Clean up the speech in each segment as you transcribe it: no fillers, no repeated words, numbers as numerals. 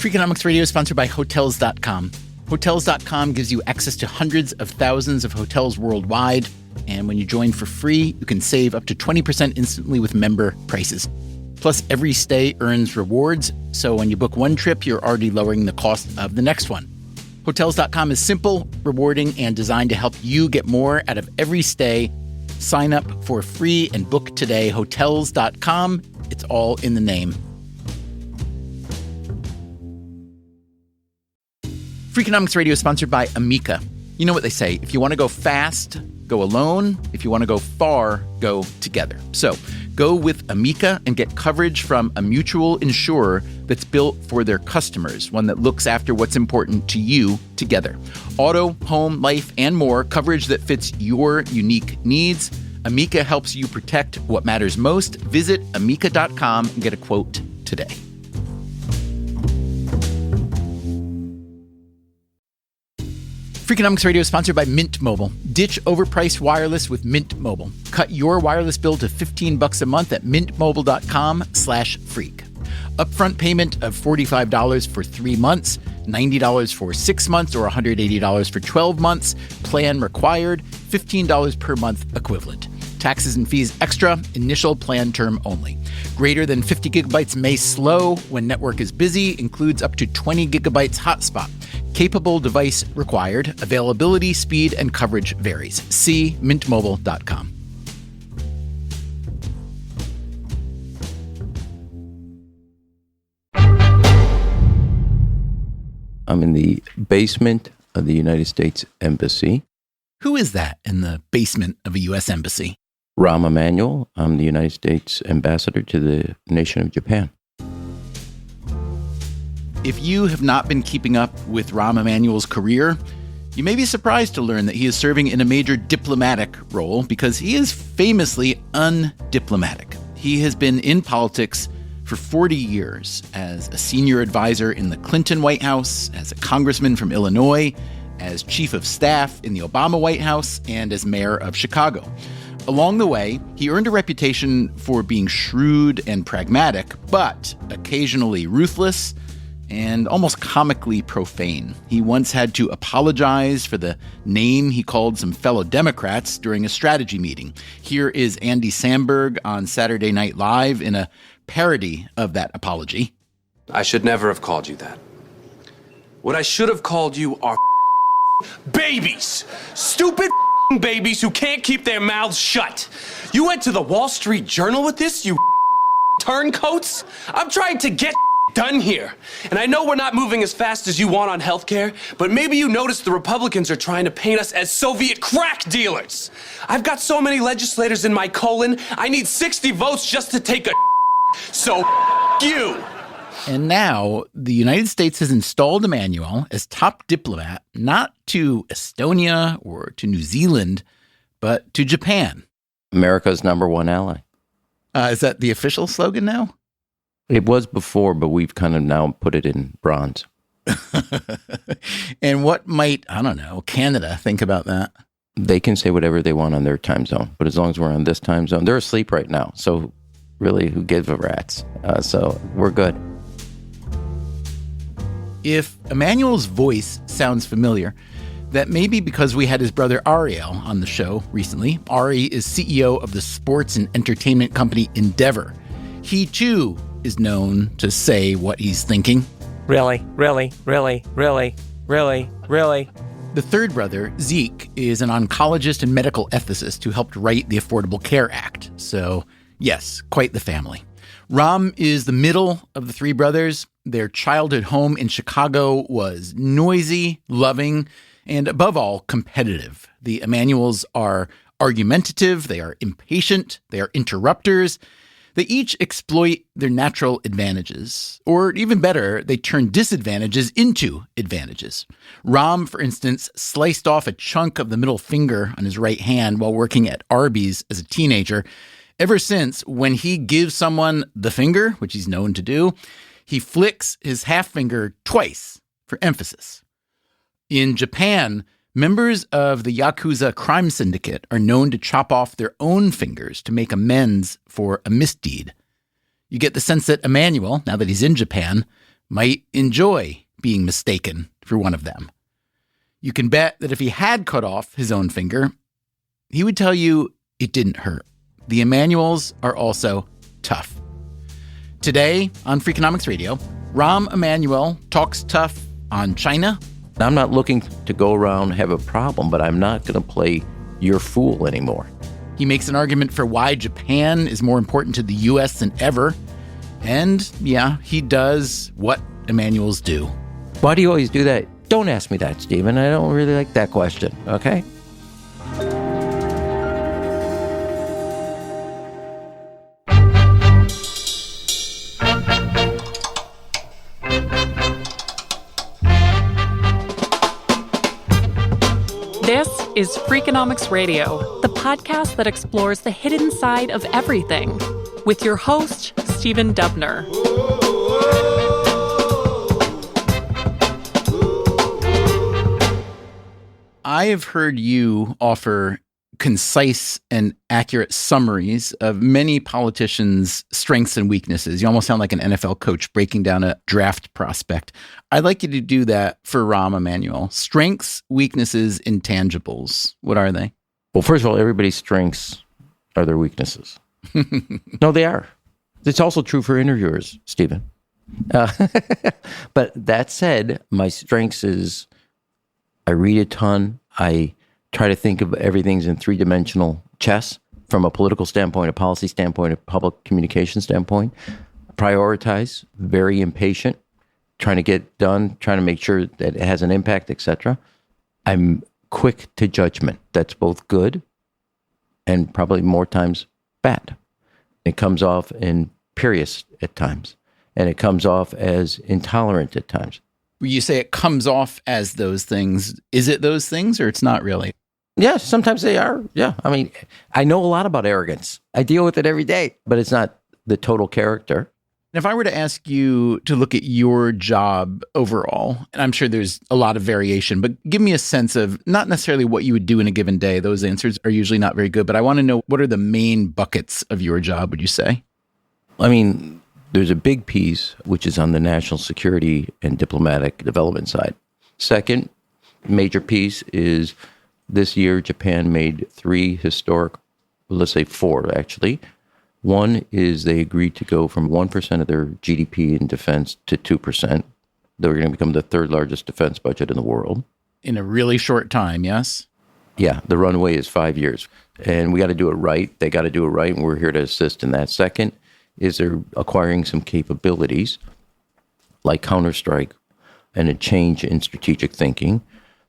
Freakonomics Radio is sponsored by Hotels.com. Hotels.com gives you access to hundreds of thousands of hotels worldwide. And when you join for free, you can save up to 20% instantly with member prices. Plus, every stay earns rewards. So when you book one trip, you're already lowering the cost of the next one. Hotels.com is simple, rewarding, and designed to help you get more out of every stay. Sign up for free and book today. Hotels.com. It's all in the name. Freakonomics Radio is sponsored by Amica. You know what they say, if you want to go fast, go alone. If you want to go far, go together. So go with Amica and get coverage from a mutual insurer that's built for their customers, one that looks after what's important to you together. Auto, home, life, and more, coverage that fits your unique needs. Amica helps you protect what matters most. Visit amica.com and get a quote today. Freakonomics Radio is sponsored by Mint Mobile. Ditch overpriced wireless with Mint Mobile. Cut your wireless bill to $15 a month at mintmobile.com/freak. Upfront payment of $45 for 3 months, $90 for 6 months, or $180 for 12 months. Plan required, $15 per month equivalent. Taxes and fees extra, initial plan term only. Greater than 50 gigabytes may slow when network is busy, includes up to 20 gigabytes hotspot. Capable device required. Availability, speed, and coverage varies. See mintmobile.com. I'm in the basement of the United States Embassy. Who is that in the basement of a U.S. embassy? Rahm Emanuel. I'm the United States ambassador to the nation of Japan. If you have not been keeping up with Rahm Emanuel's career, you may be surprised to learn that he is serving in a major diplomatic role because he is famously undiplomatic. He has been in politics for 40 years as a senior advisor in the Clinton White House, as a congressman from Illinois, as chief of staff in the Obama White House, and as mayor of Chicago. Along the way, he earned a reputation for being shrewd and pragmatic, but occasionally ruthless and almost comically profane. He once had to apologize for the name he called some fellow Democrats during a strategy meeting. Here is Andy Samberg on Saturday Night Live in a parody of that apology. I should never have called you that. What I should have called you are babies. Stupid babies who can't keep their mouths shut. You went to the Wall Street Journal with this, you turncoats? I'm trying to get done here. And I know we're not moving as fast as you want on healthcare, but maybe you noticed the Republicans are trying to paint us as Soviet crack dealers. I've got so many legislators in my colon, I need 60 votes just to take a so you. And now the United States has installed Emanuel as top diplomat, not to Estonia or to New Zealand, but to Japan. America's number one ally. Is that the official slogan now? It was before, but we've kind of now put it in bronze. And what might, I don't know, Canada think about that? They can say whatever they want on their time zone, but as long as we're on this time zone, they're asleep right now. So really, who gives a rat's? So we're good. If Emanuel's voice sounds familiar, that may be because we had his brother Ariel on the show recently. Ari is CEO of the sports and entertainment company Endeavor. He, too, is known to say what he's thinking. Really? The third brother, Zeke, is an oncologist and medical ethicist who helped write the Affordable Care Act. So, yes, quite the family. Rahm is the middle of the three brothers. Their childhood home in Chicago was noisy, loving, and above all, competitive. The Emanuels are argumentative, they are impatient, they are interrupters. They each exploit their natural advantages. Or even better, they turn disadvantages into advantages. Rahm, for instance, sliced off a chunk of the middle finger on his right hand while working at Arby's as a teenager. Ever since, when he gives someone the finger, which he's known to do, he flicks his half finger twice for emphasis. In Japan, members of the Yakuza crime syndicate are known to chop off their own fingers to make amends for a misdeed. You get the sense that Emanuel, now that he's in Japan, might enjoy being mistaken for one of them. You can bet that if he had cut off his own finger, he would tell you it didn't hurt. The Emanuels are also tough. Today on Freakonomics Radio, Rahm Emanuel talks tough on China. I'm not looking to go around and have a problem, but I'm not going to play your fool anymore. He makes an argument for why Japan is more important to the U.S. than ever. And, yeah, he does what Emanuels do. Why do you always do that? Don't ask me that, Stephen. I don't really like that question, okay? This is Freakonomics Radio, the podcast that explores the hidden side of everything, with your host, Stephen Dubner. I have heard you offer concise and accurate summaries of many politicians' strengths and weaknesses. You almost sound like an NFL coach breaking down a draft prospect. I'd like you to do that for Rahm Emanuel. Strengths, weaknesses, intangibles. What are they? Well, first of all, everybody's strengths are their weaknesses. No, they are. It's also true for interviewers, Stephen. But that said, my strengths is I read a ton. I try to think of everything's in three-dimensional chess from a political standpoint, a policy standpoint, a public communication standpoint. Prioritize, very impatient, trying to get done, trying to make sure that it has an impact, etc. I'm quick to judgment. That's both good and probably more times bad. It comes off imperious at times, and it comes off as intolerant at times. You say it comes off as those things. Is it those things or it's not really? Yeah, sometimes they are. Yeah. I mean, I know a lot about arrogance. I deal with it every day, but it's not the total character. If I were to ask you to look at your job overall, and I'm sure there's a lot of variation, but give me a sense of not necessarily what you would do in a given day. Those answers are usually not very good, but I want to know what are the main buckets of your job, would you say? I mean, there's a big piece, which is on the national security and diplomatic development side. Second major piece is this year, Japan made three historic, let's say four, actually. One is they agreed to go from 1% of their GDP in defense to 2%. They were going to become the third largest defense budget in the world. In a really short time, yes? Yeah, the runway is 5 years. And we got to do it right. They got to do it right, and we're here to assist in that. Second is they're acquiring some capabilities like counterstrike and a change in strategic thinking.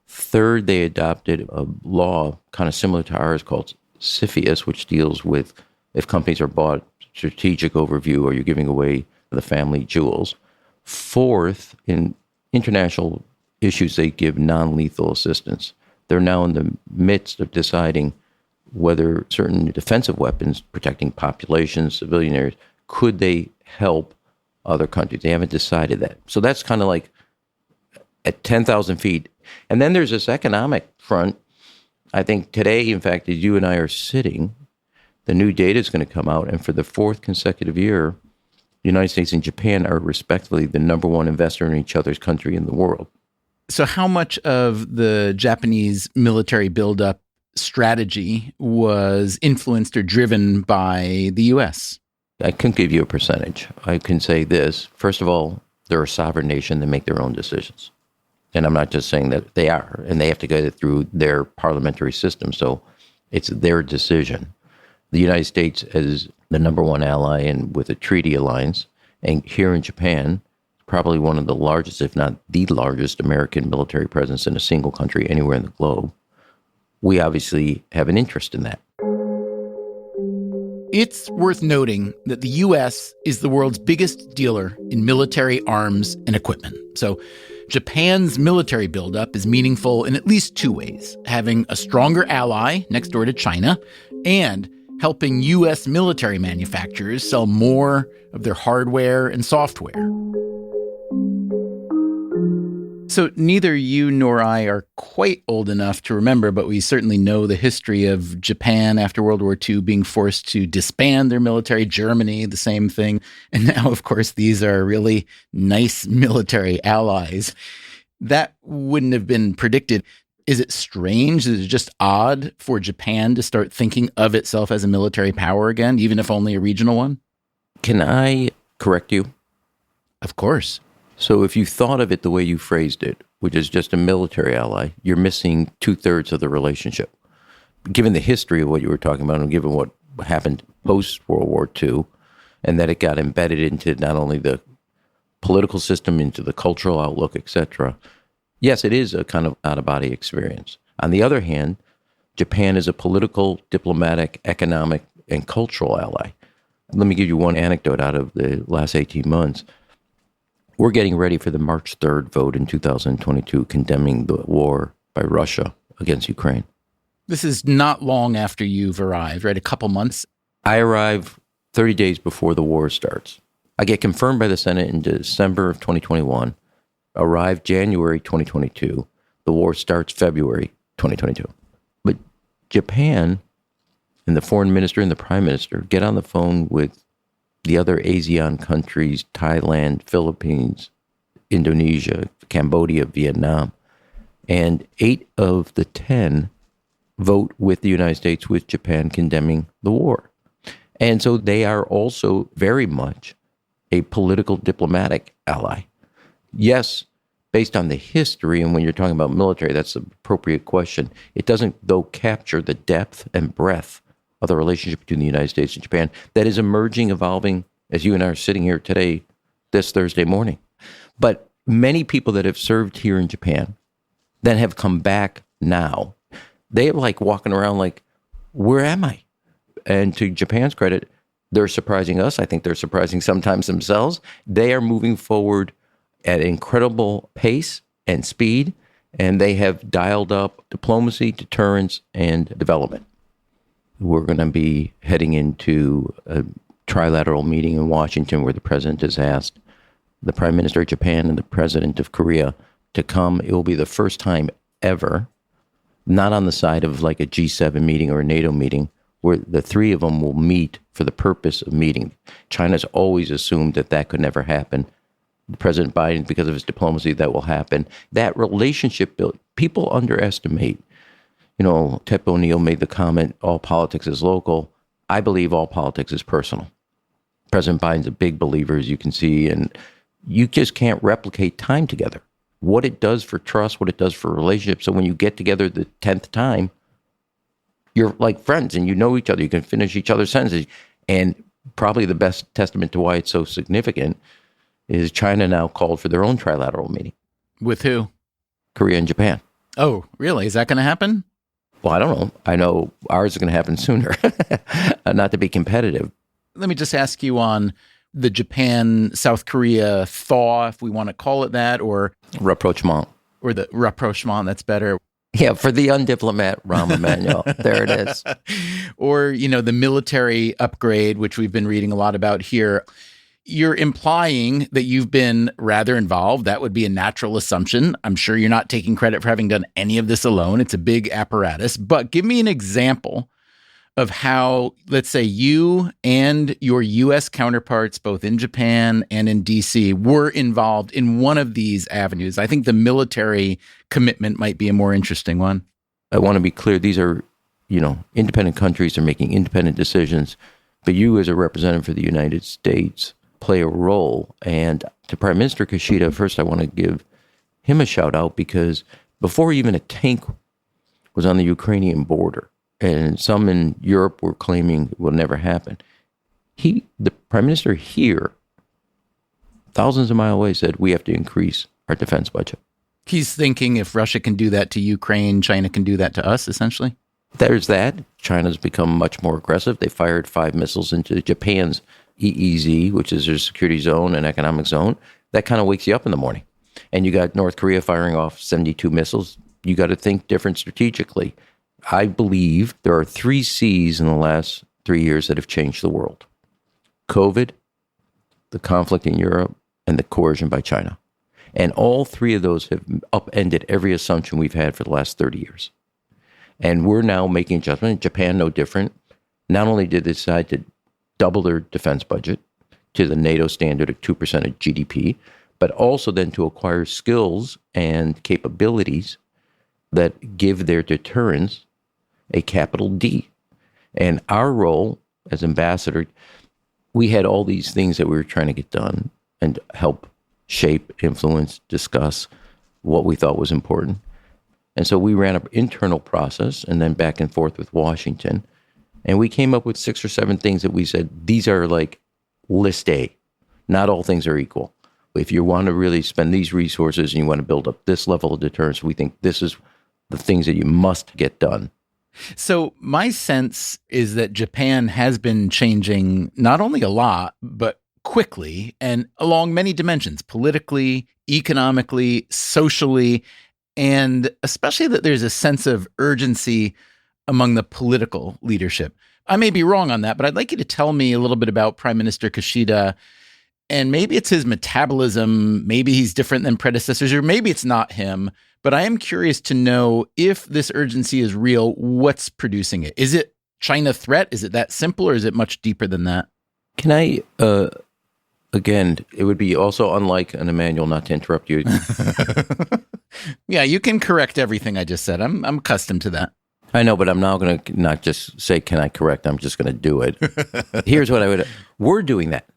Third, they adopted a law kind of similar to ours called CFIUS, which deals with if companies are bought, strategic overview, or you're giving away the family jewels. Fourth, in international issues, they give non-lethal assistance. They're now in the midst of deciding whether certain defensive weapons protecting populations, civilian areas, could they help other countries? They haven't decided that. So that's kind of like at 10,000 feet. And then there's this economic front. I think today, in fact, as you and I are sitting, the new data is going to come out. And for the fourth consecutive year, the United States and Japan are respectively the number one investor in each other's country in the world. So how much of the Japanese military buildup strategy was influenced or driven by the U.S.? I couldn't give you a percentage. I can say this. First of all, they're a sovereign nation. They make their own decisions. And I'm not just saying that they are. And they have to go through their parliamentary system. So it's their decision. The United States as the number one ally and with a treaty alliance, and here in Japan, probably one of the largest, if not the largest, American military presence in a single country anywhere in the globe. We obviously have an interest in that. It's worth noting that the U.S. is the world's biggest dealer in military arms and equipment. So Japan's military buildup is meaningful in at least two ways: having a stronger ally next door to China and helping U.S. military manufacturers sell more of their hardware and software. So neither you nor I are quite old enough to remember, but we certainly know the history of Japan after World War II being forced to disband their military. Germany, the same thing. And now, of course, these are really nice military allies. That wouldn't have been predicted. Is it strange? Is it just odd for Japan to start thinking of itself as a military power again, even if only a regional one? Can I correct you? Of course. So if you thought of it the way you phrased it, which is just a military ally, you're missing 2/3 of the relationship. Given the history of what you were talking about and given what happened post-World War II, and that it got embedded into not only the political system, into the cultural outlook, etc., yes, it is a kind of out-of-body experience. On the other hand, Japan is a political, diplomatic, economic, and cultural ally. Let me give you one anecdote out of the last 18 months. We're getting ready for the March 3rd vote in 2022 condemning the war by Russia against Ukraine. This is not long after you've arrived, right? A couple months? I arrive 30 days before the war starts. I get confirmed by the Senate in December of 2021, arrive January 2022. The war starts February 2022. But Japan and the foreign minister and the prime minister get on the phone with the other ASEAN countries, Thailand, Philippines, Indonesia, Cambodia, Vietnam, and 8 of the 10 vote with the United States, with Japan condemning the war. And so they are also very much a political diplomatic ally. Yes, based on the history, and when you're talking about military, that's the appropriate question. It doesn't, though, capture the depth and breadth of the relationship between the United States and Japan that is emerging, evolving, as you and I are sitting here today, this Thursday morning. But many people that have served here in Japan then have come back now. They're like walking around like, where am I? And to Japan's credit, they're surprising us. I think they're surprising sometimes themselves. They are moving forward at incredible pace and speed, and they have dialed up diplomacy, deterrence, and development. We're going to be heading into a trilateral meeting in Washington where the president has asked the prime minister of Japan and the president of Korea to come. It will be the first time ever, not on the side of like a G7 meeting or a NATO meeting, where the three of them will meet for the purpose of meeting. China's always assumed that that could never happen. President Biden, because of his diplomacy, that will happen. That relationship built, people underestimate. You know, Tep O'Neill made the comment, all politics is local. I believe all politics is personal. President Biden's a big believer, as you can see, and you just can't replicate time together. What it does for trust, what it does for relationships. So when you get together the 10th time, you're like friends and you know each other. You can finish each other's sentences. And probably the best testament to why it's so significant is China now called for their own trilateral meeting. With who? Korea and Japan. Oh, really? Is that going to happen? Well, I don't know. I know ours is going to happen sooner, not to be competitive. Let me just ask you on the Japan-South Korea thaw, if we want to call it that, or rapprochement. Or the rapprochement, that's better. Yeah, for the undiplomat, Rahm Emanuel. There it is. Or, you know, the military upgrade, which we've been reading a lot about here. You're implying that you've been rather involved. That would be a natural assumption. I'm sure you're not taking credit for having done any of this alone. It's a big apparatus. But give me an example of how, let's say, you and your U.S. counterparts, both in Japan and in D.C., were involved in one of these avenues. I think the military commitment might be a more interesting one. I want to be clear. These are, you know, independent countries are making independent decisions. But you, as a representative for the United States, play a role. And to Prime Minister Kishida, first I want to give him a shout out, because before even a tank was on the Ukrainian border, and some in Europe were claiming it will never happen, the Prime Minister here, thousands of miles away, said we have to increase our defense budget. He's thinking if Russia can do that to Ukraine, China can do that to us, essentially? There's that. China's become much more aggressive. They fired 5 missiles into Japan's EEZ, which is their security zone and economic zone. That kind of wakes you up in the morning. And you got North Korea firing off 72 missiles. You got to think different strategically. I believe there are 3 C's in the last 3 years that have changed the world: COVID, the conflict in Europe, and the coercion by China. And all three of those have upended every assumption we've had for the last 30 years. And we're now making adjustments. Japan, no different. Not only did they decide to double their defense budget to the NATO standard of 2% of GDP, but also then to acquire skills and capabilities that give their deterrence a capital D. And our role as ambassador, we had all these things that we were trying to get done and help shape, influence, discuss what we thought was important. And so we ran an internal process and then back and forth with Washington. And we came up with 6 or 7 things that we said, these are like list A. Not all things are equal. If you want to really spend these resources and you want to build up this level of deterrence, we think this is the things that you must get done. So my sense is that Japan has been changing not only a lot, but quickly and along many dimensions, politically, economically, socially, and especially that there's a sense of urgency among the political leadership. I may be wrong on that, but I'd like you to tell me a little bit about Prime Minister Kishida. And maybe it's his metabolism, maybe he's different than predecessors, or maybe it's not him. But I am curious to know if this urgency is real, what's producing it? Is it China threat? Is it that simple, or is it much deeper than that? Can I, again, it would be also unlike an Emanuel not to interrupt you. Yeah, you can correct everything I just said. I'm accustomed to that. I know, but I'm now going to not just say, can I correct? I'm just going to do it. Here's what we're doing that.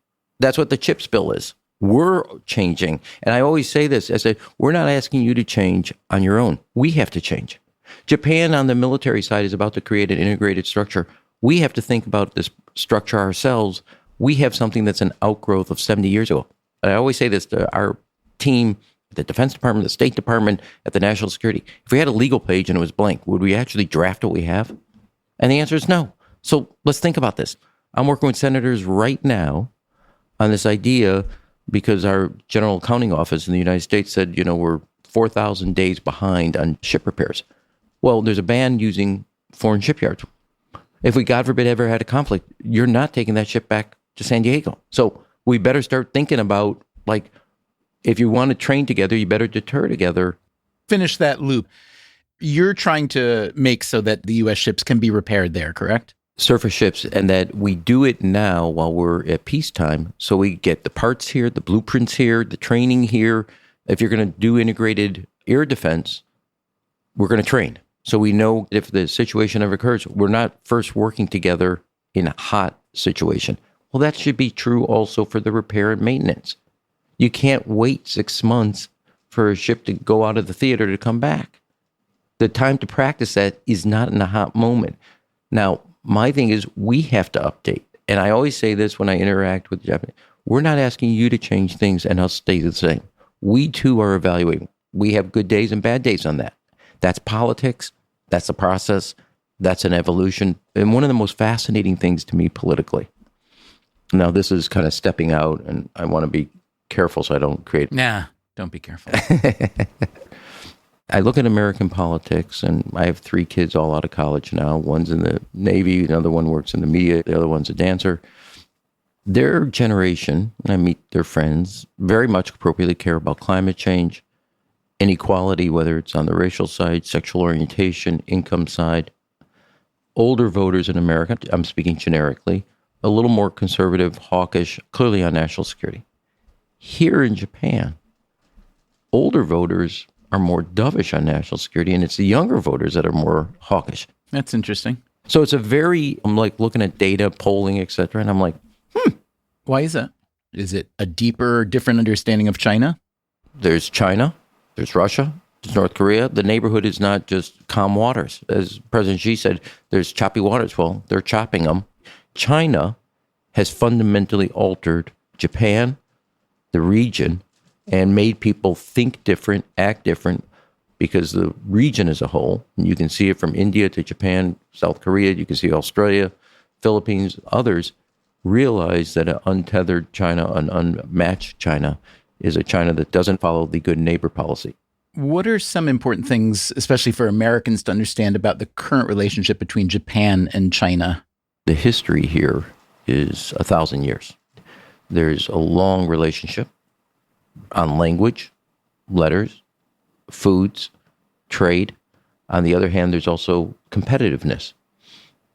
That's what the CHIPS bill is. We're changing. And I always say this, I say, we're not asking you to change on your own. We have to change. Japan on the military side is about to create an integrated structure. We have to think about this structure ourselves. We have something that's an outgrowth of 70 years ago. And I always say this to our team, the Defense Department, the State Department, at the National Security. If we had a legal page and it was blank, would we actually draft what we have? And the answer is no. So let's think about this. I'm working with senators right now on this idea because our General Accounting Office in the United States said, we're 4,000 days behind on ship repairs. Well, there's a ban using foreign shipyards. If we, God forbid, ever had a conflict, you're not taking that ship back to San Diego. So we better start thinking about, if you want to train together, you better deter together. Finish that loop. You're trying to make so that the U.S. ships can be repaired there, correct? Surface ships, and that we do it now while we're at peacetime. So we get the parts here, the blueprints here, the training here. If you're going to do integrated air defense, we're going to train. So we know if the situation ever occurs, we're not first working together in a hot situation. Well, that should be true also for the repair and maintenance. You can't wait 6 months for a ship to go out of the theater to come back. The time to practice that is not in a hot moment. Now, my thing is we have to update. And I always say this when I interact with Japanese. We're not asking you to change things and us stay the same. We too are evaluating. We have good days and bad days on that. That's politics. That's a process. That's an evolution. And one of the most fascinating things to me politically. Now, this is kind of stepping out, and I want to be careful so I don't create... Nah, don't be careful. I look at American politics, and I have 3 kids all out of college now. One's in the Navy, another one works in the media, the other one's a dancer. Their generation, and I meet their friends, very much appropriately care about climate change, inequality, whether it's on the racial side, sexual orientation, income side. Older voters in America, I'm speaking generically, a little more conservative, hawkish, clearly on national security. Here in Japan, older voters are more dovish on national security, and it's the younger voters that are more hawkish. That's interesting. So it's I'm looking at data, polling, et cetera, and I'm like, Why is that? Is it a deeper, different understanding of China? There's China, there's Russia, there's North Korea. The neighborhood is not just calm waters. As President Xi said, there's choppy waters. Well, they're chopping them. China has fundamentally altered Japan, the region, and made people think different, act different, because the region as a whole, and you can see it from India to Japan, South Korea, you can see Australia, Philippines, others, realize that an untethered China, an unmatched China, is a China that doesn't follow the good neighbor policy. What are some important things, especially for Americans, to understand about the current relationship between Japan and China? The history here is 1,000 years. There's a long relationship on language, letters, foods, trade. On the other hand, there's also competitiveness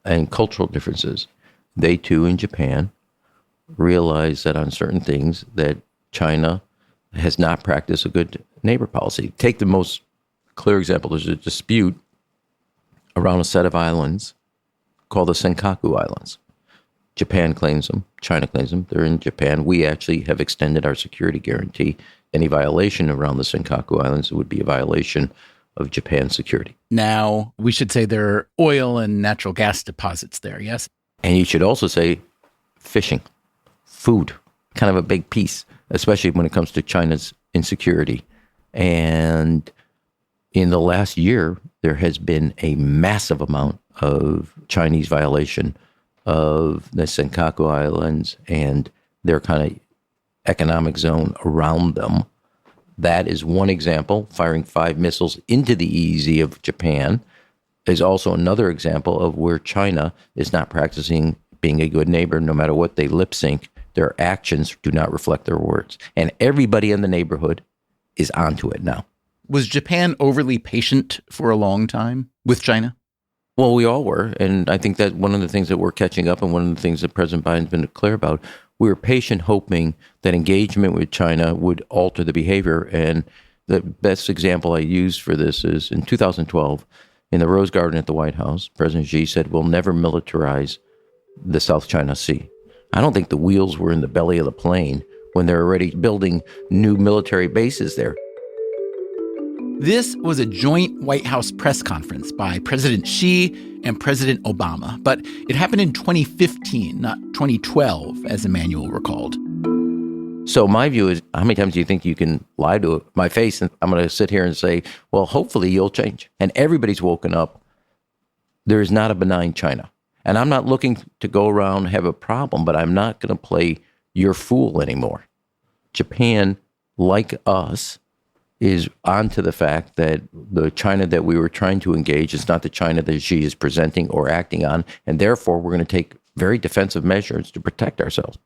and cultural differences. They too, in Japan, realize that on certain things that China has not practiced a good neighbor policy. Take the most clear example. There's a dispute around a set of islands called the Senkaku Islands. Japan claims them. China claims them. They're in Japan. We actually have extended our security guarantee. Any violation around the Senkaku Islands would be a violation of Japan's security. Now, we should say there are oil and natural gas deposits there, yes? And you should also say fishing, food, kind of a big piece, especially when it comes to China's insecurity. And in the last year, there has been a massive amount of Chinese violation of the Senkaku Islands and their kind of economic zone around them. That is one example. Firing 5 missiles into the EEZ of Japan is also another example of where China is not practicing being a good neighbor. No matter what they lip sync, their actions do not reflect their words. And everybody in the neighborhood is onto it now. Was Japan overly patient for a long time with China? Well, we all were. And I think that one of the things that we're catching up and one of the things that President Biden's been clear about, we were patient hoping that engagement with China would alter the behavior. And the best example I used for this is in 2012, in the Rose Garden at the White House, President Xi said, we'll never militarize the South China Sea. I don't think the wheels were in the belly of the plane when they're already building new military bases there. This was a joint White House press conference by President Xi and President Obama, but it happened in 2015, not 2012, as Emanuel recalled. So my view is, how many times do you think you can lie to my face and I'm going to sit here and say, well, hopefully you'll change. And everybody's woken up. There is not a benign China. And I'm not looking to go around and have a problem, but I'm not going to play your fool anymore. Japan, like us, is onto the fact that the China that we were trying to engage is not the China that Xi is presenting or acting on, and therefore we're going to take very defensive measures to protect ourselves.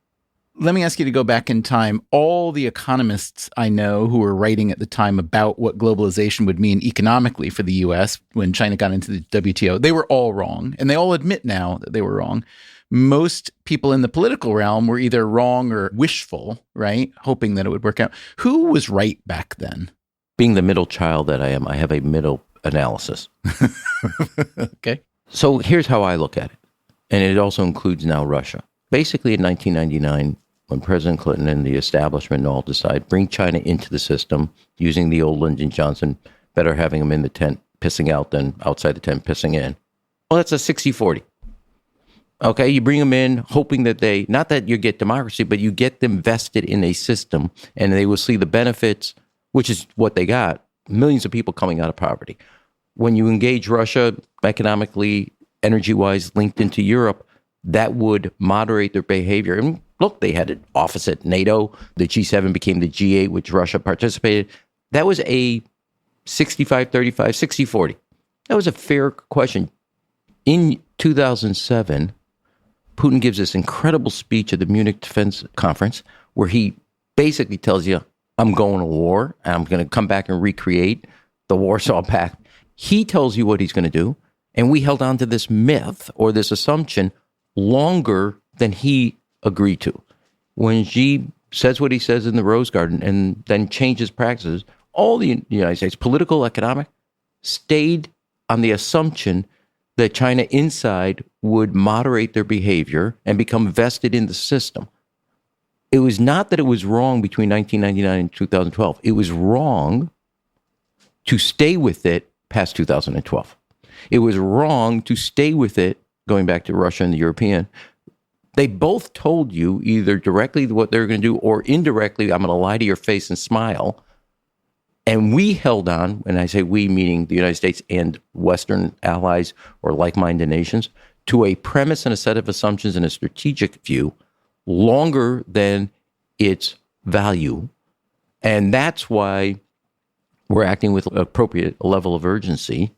Let me ask you to go back in time. All the economists I know who were writing at the time about what globalization would mean economically for the U.S. when China got into the WTO, they were all wrong, and they all admit now that they were wrong. Most people in the political realm were either wrong or wishful, right? Hoping that it would work out. Who was right back then? Being the middle child that I am, I have a middle analysis. Okay. So here's how I look at it. And it also includes now Russia. Basically in 1999, when President Clinton and the establishment all decide, bring China into the system using the old Lyndon Johnson, better having them in the tent pissing out than outside the tent pissing in. Well, that's a 60-40. Okay, you bring them in hoping that they, not that you get democracy, but you get them vested in a system and they will see the benefits, which is what they got, millions of people coming out of poverty. When you engage Russia economically, energy-wise, linked into Europe, that would moderate their behavior. And look, they had an office at NATO. The G7 became the G8, which Russia participated. That was a 65-35, 60-40. That was a fair question. In 2007, Putin gives this incredible speech at the Munich Defense Conference where he basically tells you, I'm going to war, and I'm going to come back and recreate the Warsaw Pact. He tells you what he's going to do, and we held on to this myth or this assumption longer than he agreed to. When Xi says what he says in the Rose Garden and then changes practices, all the United States, political, economic, stayed on the assumption that China inside would moderate their behavior and become vested in the system. It was not that it was wrong between 1999 and 2012. It was wrong to stay with it past 2012. It was wrong to stay with it going back to Russia and the European. They both told you either directly what they're going to do or indirectly, I'm going to lie to your face and smile. And we held on, and I say we, meaning the United States and Western allies or like-minded nations, to a premise and a set of assumptions and a strategic view longer than its value. And that's why we're acting with appropriate level of urgency,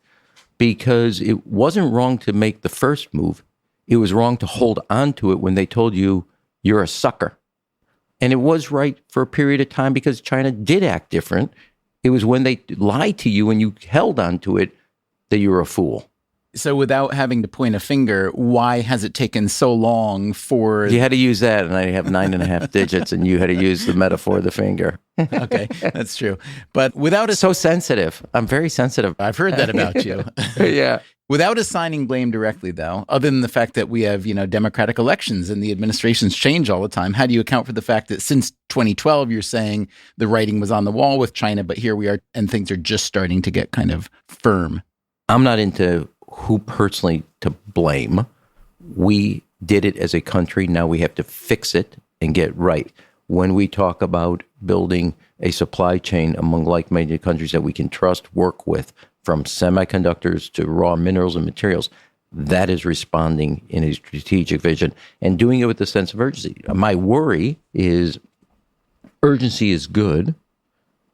because it wasn't wrong to make the first move. It was wrong to hold on to it when they told you you're a sucker. And it was right for a period of time because China did act different. It was when they lied to you and you held on to it that you were a fool. So without having to point a finger, why has it taken so long for... You had to use that, and I have 9.5 digits, and you had to use the metaphor of the finger. Okay, that's true. But without a... So sensitive. I'm very sensitive. I've heard that about you. Yeah. Without assigning blame directly, though, other than the fact that we have, democratic elections and the administrations change all the time, how do you account for the fact that since 2012, you're saying the writing was on the wall with China, but here we are, and things are just starting to get kind of firm? I'm not into who personally to blame. We did it as a country. Now we have to fix it and get right. When we talk about building a supply chain among like-minded countries that we can trust, work with, from semiconductors to raw minerals and materials, that is responding in a strategic vision and doing it with a sense of urgency. My worry is urgency is good.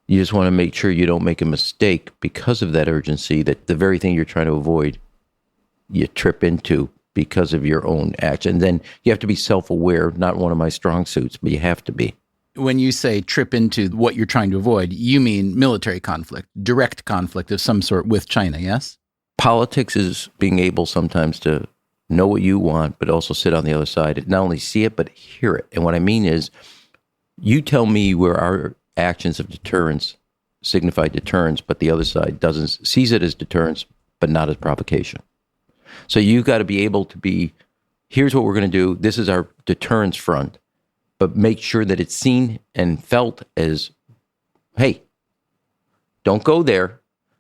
You just want to make sure you don't make a mistake because of that urgency, that the very thing you're trying to avoid, you trip into because of your own action. And then you have to be self-aware, not one of my strong suits, but you have to be. When you say trip into what you're trying to avoid, you mean military conflict, direct conflict of some sort with China, yes? Politics is being able sometimes to know what you want, but also sit on the other side and not only see it, but hear it. And what I mean is, you tell me where our actions of deterrence signify deterrence, but the other side sees it as deterrence, but not as provocation. So you've got to be able to be, here's what we're going to do. This is our deterrence front, but make sure that it's seen and felt as, hey, don't go there.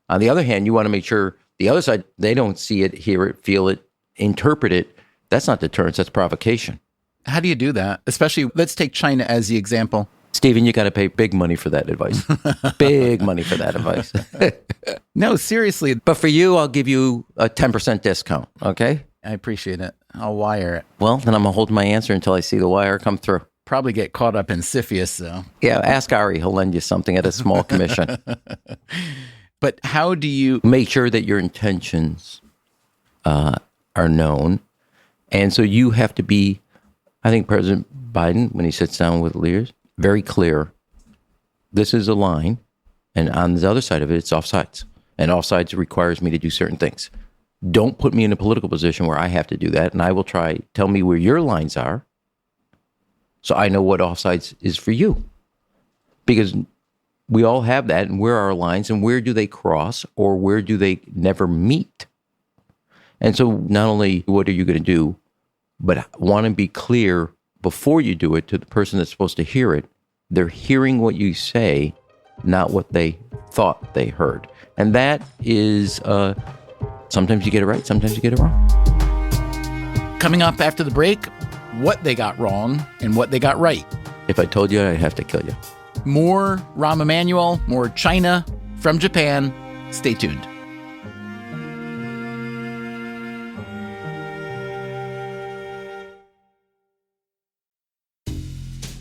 On the other hand, you want to make sure the other side, they don't see it, hear it, feel it, interpret it. That's not deterrence, that's provocation. How do you do that? Especially, let's take China as the example. Stephen, you got to pay big money for that advice. Big money for that advice. No, seriously. But for you, I'll give you a 10% discount, okay? I appreciate it. I'll wire it. Well, then I'm going to hold my answer until I see the wire come through. Probably get caught up in CFIUS, though. Yeah, ask Ari. He'll lend you something at a small commission. But how do you... Make sure that your intentions are known. And so you have to be, I think President Biden, when he sits down with leaders, very clear, this is a line, and on the other side of it, it's offsides. And offsides requires me to do certain things. Don't put me in a political position where I have to do that, and I will tell me where your lines are, so I know what offsides is for you. Because we all have that, and where are our lines, and where do they cross, or where do they never meet? And so not only what are you going to do, but want to be clear before you do it to the person that's supposed to hear it. They're hearing what you say, not what they thought they heard. And that is, sometimes you get it right, sometimes you get it wrong. Coming up after the break, what they got wrong and what they got right. If I told you, I'd have to kill you. More Rahm Emanuel, more China from Japan. Stay tuned.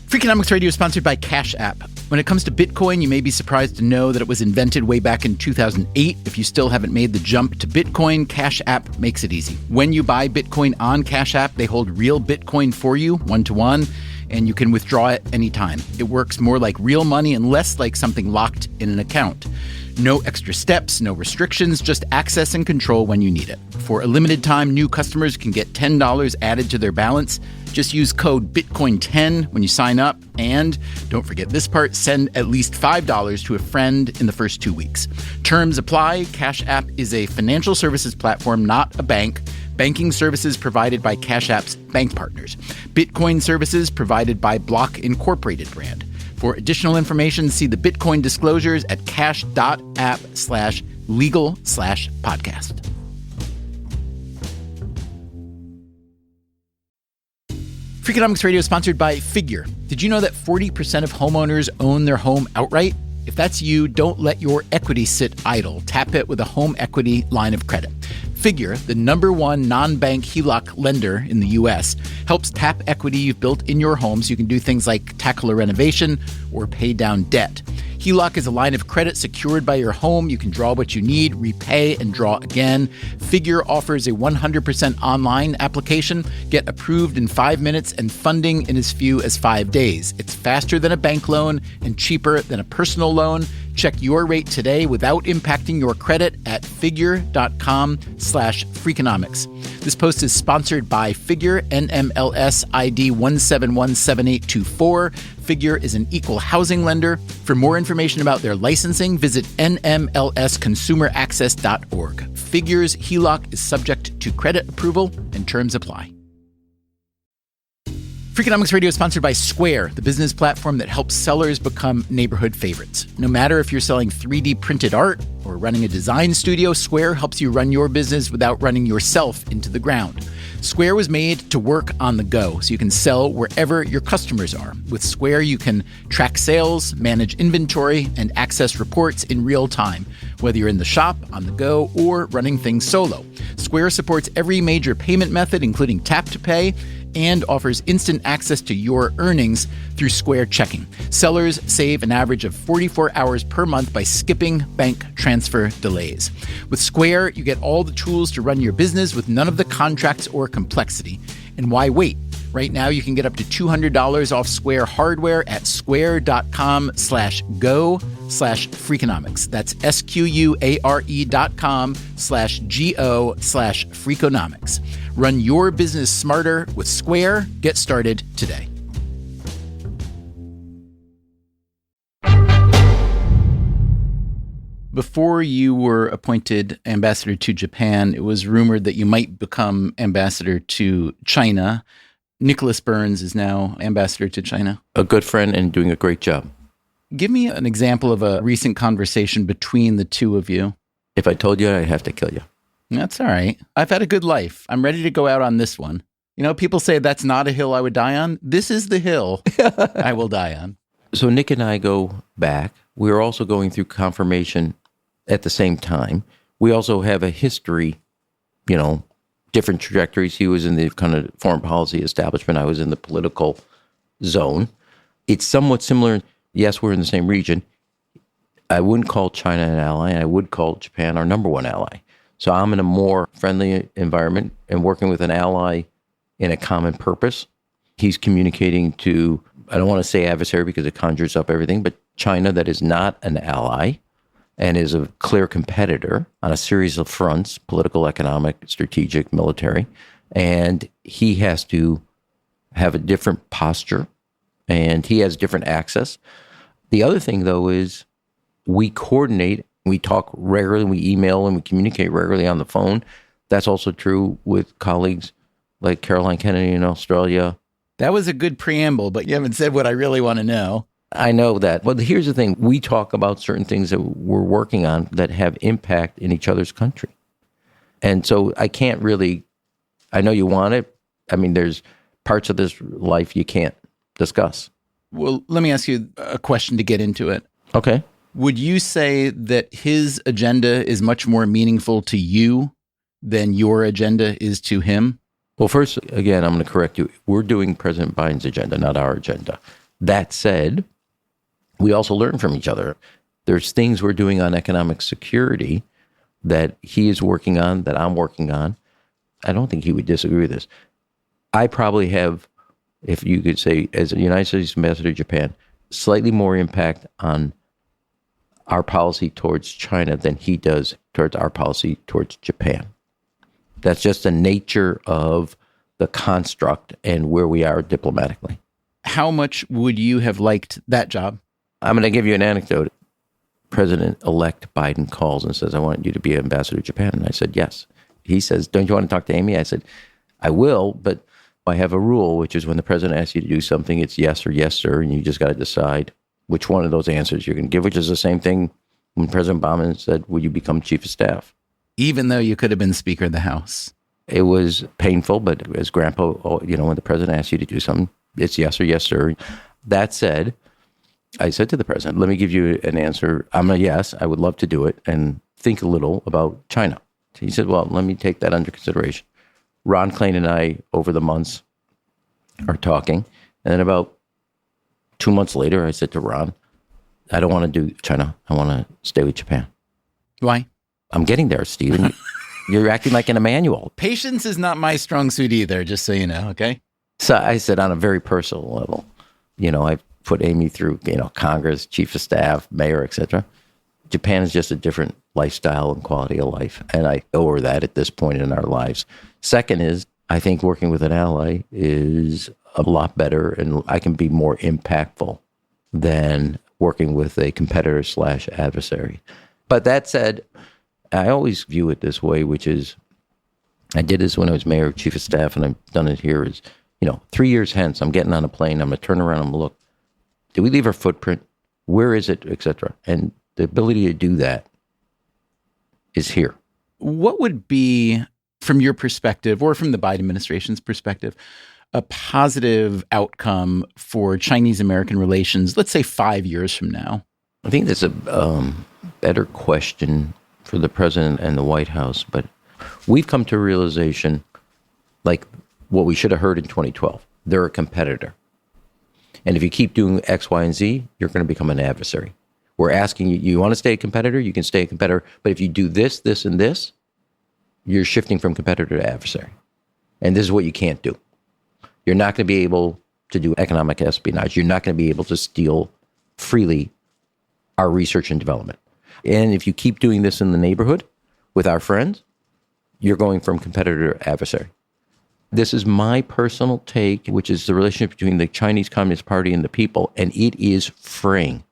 Freakonomics Radio is sponsored by Cash App. When it comes to Bitcoin, you may be surprised to know that it was invented way back in 2008. If you still haven't made the jump to Bitcoin, Cash App makes it easy. When you buy Bitcoin on Cash App, they hold real Bitcoin for you, one-to-one, and you can withdraw it anytime. It works more like real money and less like something locked in an account. No extra steps, no restrictions, just access and control when you need it. For a limited time, new customers can get $10 added to their balance. Just use code BITCOIN10 when you sign up. And don't forget this part, send at least $5 to a friend in the first 2 weeks. Terms apply. Cash App is a financial services platform, not a bank. Banking services provided by Cash App's bank partners. Bitcoin services provided by Block Incorporated brand. For additional information, see the Bitcoin disclosures at cash.app/legal/podcast. Freakonomics Radio is sponsored by Figure. Did you know that 40% of homeowners own their home outright? If that's you, don't let your equity sit idle. Tap it with a home equity line of credit. Figure, the #1 non-bank HELOC lender in the U.S., helps tap equity you've built in your home so you can do things like tackle a renovation or pay down debt. HELOC is a line of credit secured by your home. You can draw what you need, repay, and draw again. Figure offers a 100% online application. Get approved in 5 minutes and funding in as few as 5 days. It's faster than a bank loan and cheaper than a personal loan. Check your rate today without impacting your credit at figure.com/Freakonomics. This post is sponsored by Figure, NMLS ID 1717824. Figure is an equal housing lender. For more information about their licensing, visit nmlsconsumeraccess.org. Figure's HELOC is subject to credit approval and terms apply. Freakonomics Radio is sponsored by Square, the business platform that helps sellers become neighborhood favorites. No matter if you're selling 3D printed art or running a design studio, Square helps you run your business without running yourself into the ground. Square was made to work on the go, so you can sell wherever your customers are. With Square, you can track sales, manage inventory, and access reports in real time, whether you're in the shop, on the go, or running things solo. Square supports every major payment method, including tap to pay, and offers instant access to your earnings through Square Checking. Sellers save an average of 44 hours per month by skipping bank transfer delays. With Square, you get all the tools to run your business with none of the contracts or complexity. And why wait? Right now, you can get up to $200 off Square hardware at square.com/go/Freakonomics. That's SQUARE.com/GO/Freakonomics. Run your business smarter with Square. Get started today. Before you were appointed ambassador to Japan, it was rumored that you might become ambassador to China. Nicholas Burns is now ambassador to China. A good friend and doing a great job. Give me an example of a recent conversation between the two of you. If I told you, I'd have to kill you. That's all right. I've had a good life. I'm ready to go out on this one. You know, people say that's not a hill I would die on. This is the hill I will die on. So Nick and I go back. We're also going through confirmation at the same time. We also have a history, different trajectories. He was in the kind of foreign policy establishment. I was in the political zone. It's somewhat similar. Yes, we're in the same region. I wouldn't call China an ally. I would call Japan our number one ally. So I'm in a more friendly environment and working with an ally in a common purpose. He's communicating to, I don't want to say adversary because it conjures up everything, but China that is not an ally and is a clear competitor on a series of fronts, political, economic, strategic, military. And he has to have a different posture and he has different access. The other thing, though, is we coordinate. We talk regularly, we email, and we communicate regularly on the phone. That's also true with colleagues like Caroline Kennedy in Australia. That was a good preamble, but you haven't said what I really want to know. I know that. Well, here's the thing. We talk about certain things that we're working on that have impact in each other's country. And so I can't really, I know you want it. I mean, there's parts of this life you can't discuss. Well, let me ask you a question to get into it. Okay. Would you say that his agenda is much more meaningful to you than your agenda is to him? Well, first, again, I'm going to correct you. We're doing President Biden's agenda, not our agenda. That said, we also learn from each other. There's things we're doing on economic security that he is working on, that I'm working on. I don't think he would disagree with this. I probably have, if you could say, as a United States ambassador to Japan, slightly more impact on our policy towards China than he does towards our policy towards Japan. That's just the nature of the construct and where we are diplomatically. How much would you have liked that job? I'm going to give you an anecdote. President-elect Biden calls and says, I want you to be ambassador to Japan. And I said, yes. He says, don't you want to talk to Amy? I said, I will, but I have a rule, which is when the president asks you to do something, it's yes or yes, sir, and you just got to decide which one of those answers you're going to give, which is the same thing when President Obama said, will you become chief of staff? Even though you could have been Speaker of the House. It was painful, but as Grandpa, when the president asks you to do something, it's yes or yes, sir. That said, I said to the president, let me give you an answer. I'm a yes, I would love to do it, and think a little about China. He said, well, let me take that under consideration. Ron Klain and I, over the months, are talking, and then about 2 months later, I said to Ron, I don't want to do China. I want to stay with Japan. Why? I'm getting there, Stephen. You're acting like an Emanuel. Patience is not my strong suit either, just so you know, okay? So I said on a very personal level, I put Amy through, Congress, chief of staff, mayor, etc. Japan is just a different lifestyle and quality of life. And I owe her that at this point in our lives. Second is, I think working with an ally is a lot better and I can be more impactful than working with a competitor / adversary. But that said, I always view it this way, which is, I did this when I was mayor, chief of staff, and I've done it here is, 3 years hence, I'm getting on a plane, I'm going to turn around and look, did we leave our footprint? Where is it, et cetera? And the ability to do that is here. What would be, from your perspective or from the Biden administration's perspective, a positive outcome for Chinese-American relations, let's say 5 years from now? I think that's a better question for the president and the White House, but we've come to a realization, like what we should have heard in 2012. They're a competitor. And if you keep doing X, Y, and Z, you're going to become an adversary. We're asking you, you want to stay a competitor? You can stay a competitor. But if you do this, this, and this, you're shifting from competitor to adversary. And this is what you can't do. You're not going to be able to do economic espionage. You're not going to be able to steal freely our research and development. And if you keep doing this in the neighborhood with our friends, you're going from competitor to adversary. This is my personal take, which is the relationship between the Chinese Communist Party and the people, and it is fraying.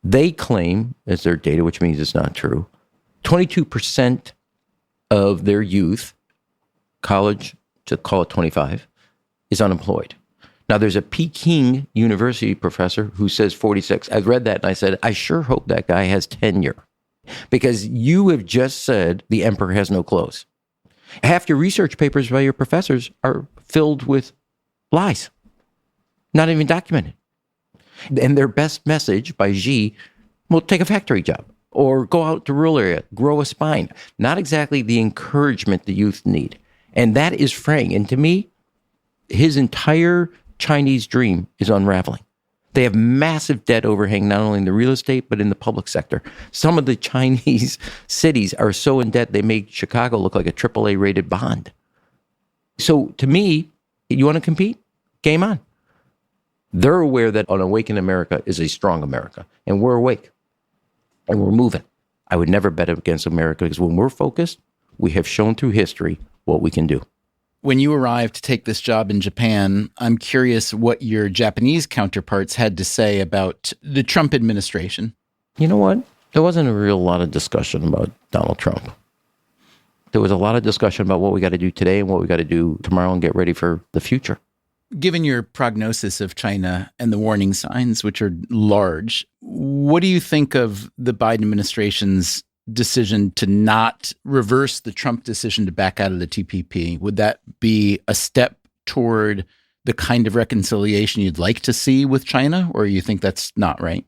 They claim, as their data, which means it's not true, 22% of their youth, college to call it 25, is unemployed. Now, there's a Peking University professor who says 46. I read that and I said, I sure hope that guy has tenure, because you have just said the emperor has no clothes. Half your research papers by your professors are filled with lies, not even documented. And their best message by Xi, well, take a factory job or go out to rural area, grow a spine. Not exactly the encouragement the youth need. And that is fraying. And to me, his entire Chinese dream is unraveling. They have massive debt overhang, not only in the real estate, but in the public sector. Some of the Chinese cities are so in debt, they make Chicago look like a AAA rated bond. So to me, you want to compete? Game on. They're aware that an awakened America is a strong America, and we're awake, and we're moving. I would never bet against America, because when we're focused, we have shown through history what we can do. When you arrived to take this job in Japan, I'm curious what your Japanese counterparts had to say about the Trump administration. You know what? There wasn't a real lot of discussion about Donald Trump. There was a lot of discussion about what we got to do today and what we got to do tomorrow and get ready for the future. Given your prognosis of China and the warning signs, which are large, what do you think of the Biden administration's decision to not reverse the Trump decision to back out of the TPP? Would that be a step toward the kind of reconciliation you'd like to see with China, or you think that's not right?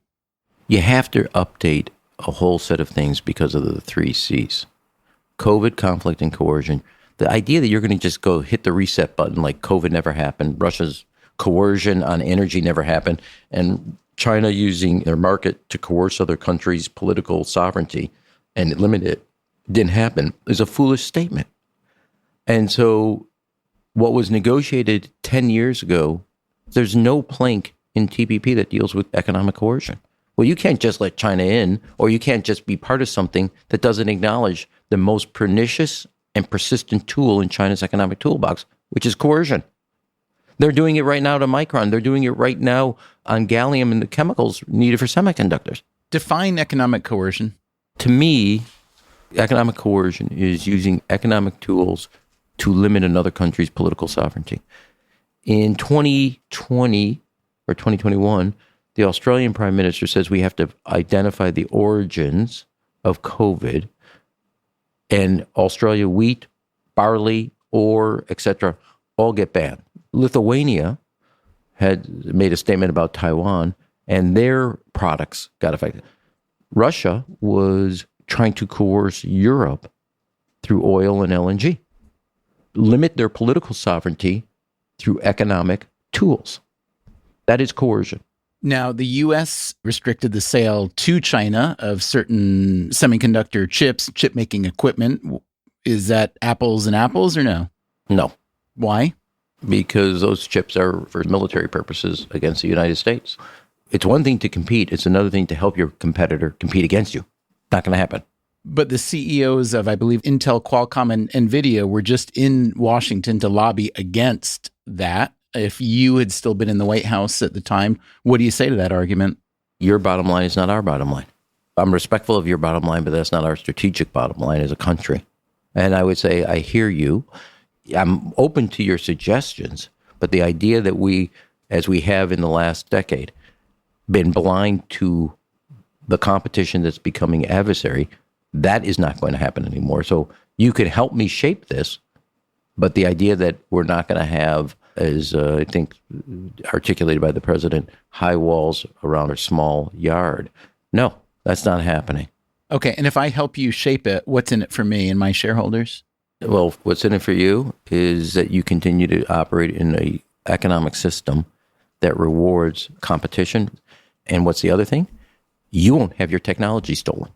You have to update a whole set of things because of the 3 C's. COVID, conflict, and coercion. The idea that you're going to just go hit the reset button like COVID never happened, Russia's coercion on energy never happened, and China using their market to coerce other countries' political sovereignty and limit it, didn't happen, is a foolish statement. And so what was negotiated 10 years ago, there's no plank in TPP that deals with economic coercion. Well, you can't just let China in, or you can't just be part of something that doesn't acknowledge the most pernicious and persistent tool in China's economic toolbox, which is coercion. They're doing it right now to Micron. They're doing it right now on gallium and the chemicals needed for semiconductors. Define economic coercion. To me, economic coercion is using economic tools to limit another country's political sovereignty. In 2020 or 2021, the Australian Prime Minister says we have to identify the origins of COVID, and Australia wheat, barley, ore, etc., all get banned. Lithuania had made a statement about Taiwan, and their products got affected. Russia was trying to coerce Europe through oil and LNG, limit their political sovereignty through economic tools. That is coercion. Now, the U.S. restricted the sale to China of certain semiconductor chips, chip-making equipment. Is that apples and apples or no? No. Why? Because those chips are for military purposes against the United States. It's one thing to compete. It's another thing to help your competitor compete against you. Not going to happen. But the CEOs of, I believe, Intel, Qualcomm, and NVIDIA were just in Washington to lobby against that. If you had still been in the White House at the time, what do you say to that argument? Your bottom line is not our bottom line. I'm respectful of your bottom line, but that's not our strategic bottom line as a country. And I would say, I hear you. I'm open to your suggestions, but the idea that we, as we have in the last decade, been blind to the competition that's becoming adversary, that is not going to happen anymore. So you can help me shape this, but the idea that we're not going to have, as I think articulated by the president, high walls around a small yard, no, that's not happening. Okay, and if I help you shape it, what's in it for me and my shareholders? Well, what's in it for you is that you continue to operate in an economic system that rewards competition. And what's the other thing? You won't have your technology stolen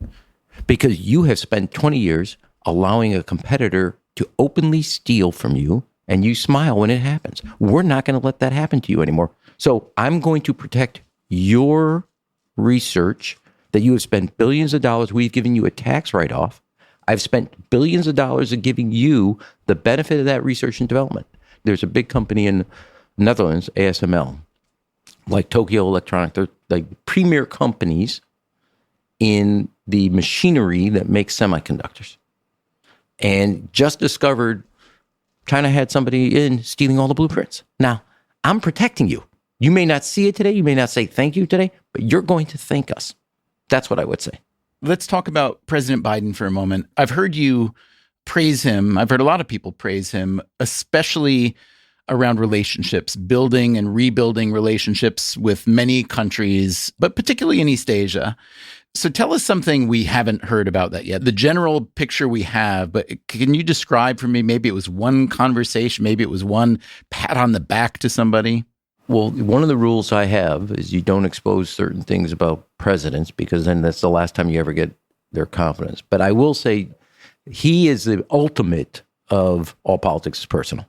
because you have spent 20 years allowing a competitor to openly steal from you, and you smile when it happens. We're not going to let that happen to you anymore. So I'm going to protect your research that you have spent billions of dollars. We've given you a tax write-off. I've spent billions of dollars in giving you the benefit of that research and development. There's a big company in the Netherlands, ASML, like Tokyo Electronic. They're like premier companies in the machinery that makes semiconductors. And just discovered China had somebody in stealing all the blueprints. Now, I'm protecting you. You may not see it today. You may not say thank you today, but you're going to thank us. That's what I would say. Let's talk about President Biden for a moment. I've heard you praise him. I've heard a lot of people praise him, especially around relationships, building and rebuilding relationships with many countries, but particularly in East Asia. So tell us something we haven't heard about that yet. The general picture we have, but can you describe for me, maybe it was one conversation, maybe it was one pat on the back to somebody? Well, one of the rules I have is you don't expose certain things about presidents because then that's the last time you ever get their confidence. But I will say he is the ultimate of all politics is personal.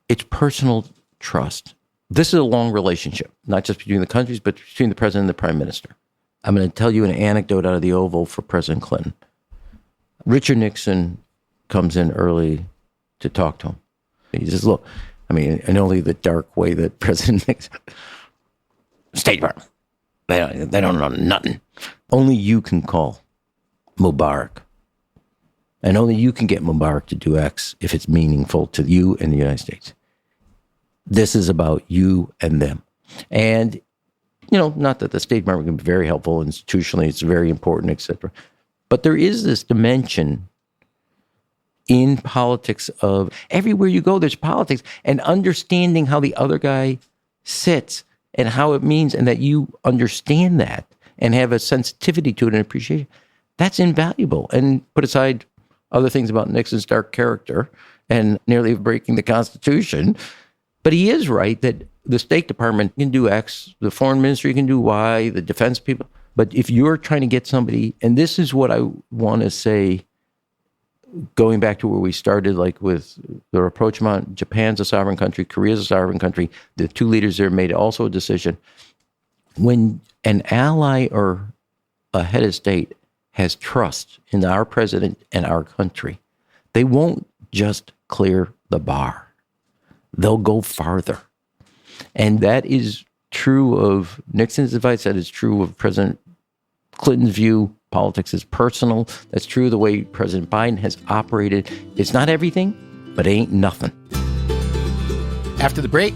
It's personal trust. This is a long relationship, not just between the countries, but between the president and the prime minister. I'm going to tell you an anecdote out of the Oval for President Clinton. Richard Nixon comes in early to talk to him. He says, look, I mean, and only the dark way that President Nixon, State Department, they don't know nothing. Only you can call Mubarak. And only you can get Mubarak to do X if it's meaningful to you and the United States. This is about you and them. And, you know, not that the State Department can be very helpful institutionally, it's very important, et cetera. But there is this dimension in politics of everywhere you go, there's politics and understanding how the other guy sits and how it means, and that you understand that and have a sensitivity to it and appreciation. That's invaluable. And put aside other things about Nixon's dark character and nearly breaking the Constitution. But he is right that the State Department can do X, the Foreign Ministry can do Y, the defense people. But if you're trying to get somebody, and this is what I want to say, going back to where we started, like with the rapprochement, Japan's a sovereign country, Korea's a sovereign country. The two leaders there made also a decision. When an ally or a head of state has trust in our president and our country, they won't just clear the bar. They'll go farther. And that is true of Nixon's advice. That is true of President Clinton's view. Politics is personal. That's true of the way President Biden has operated. It's not everything, but it ain't nothing. After the break,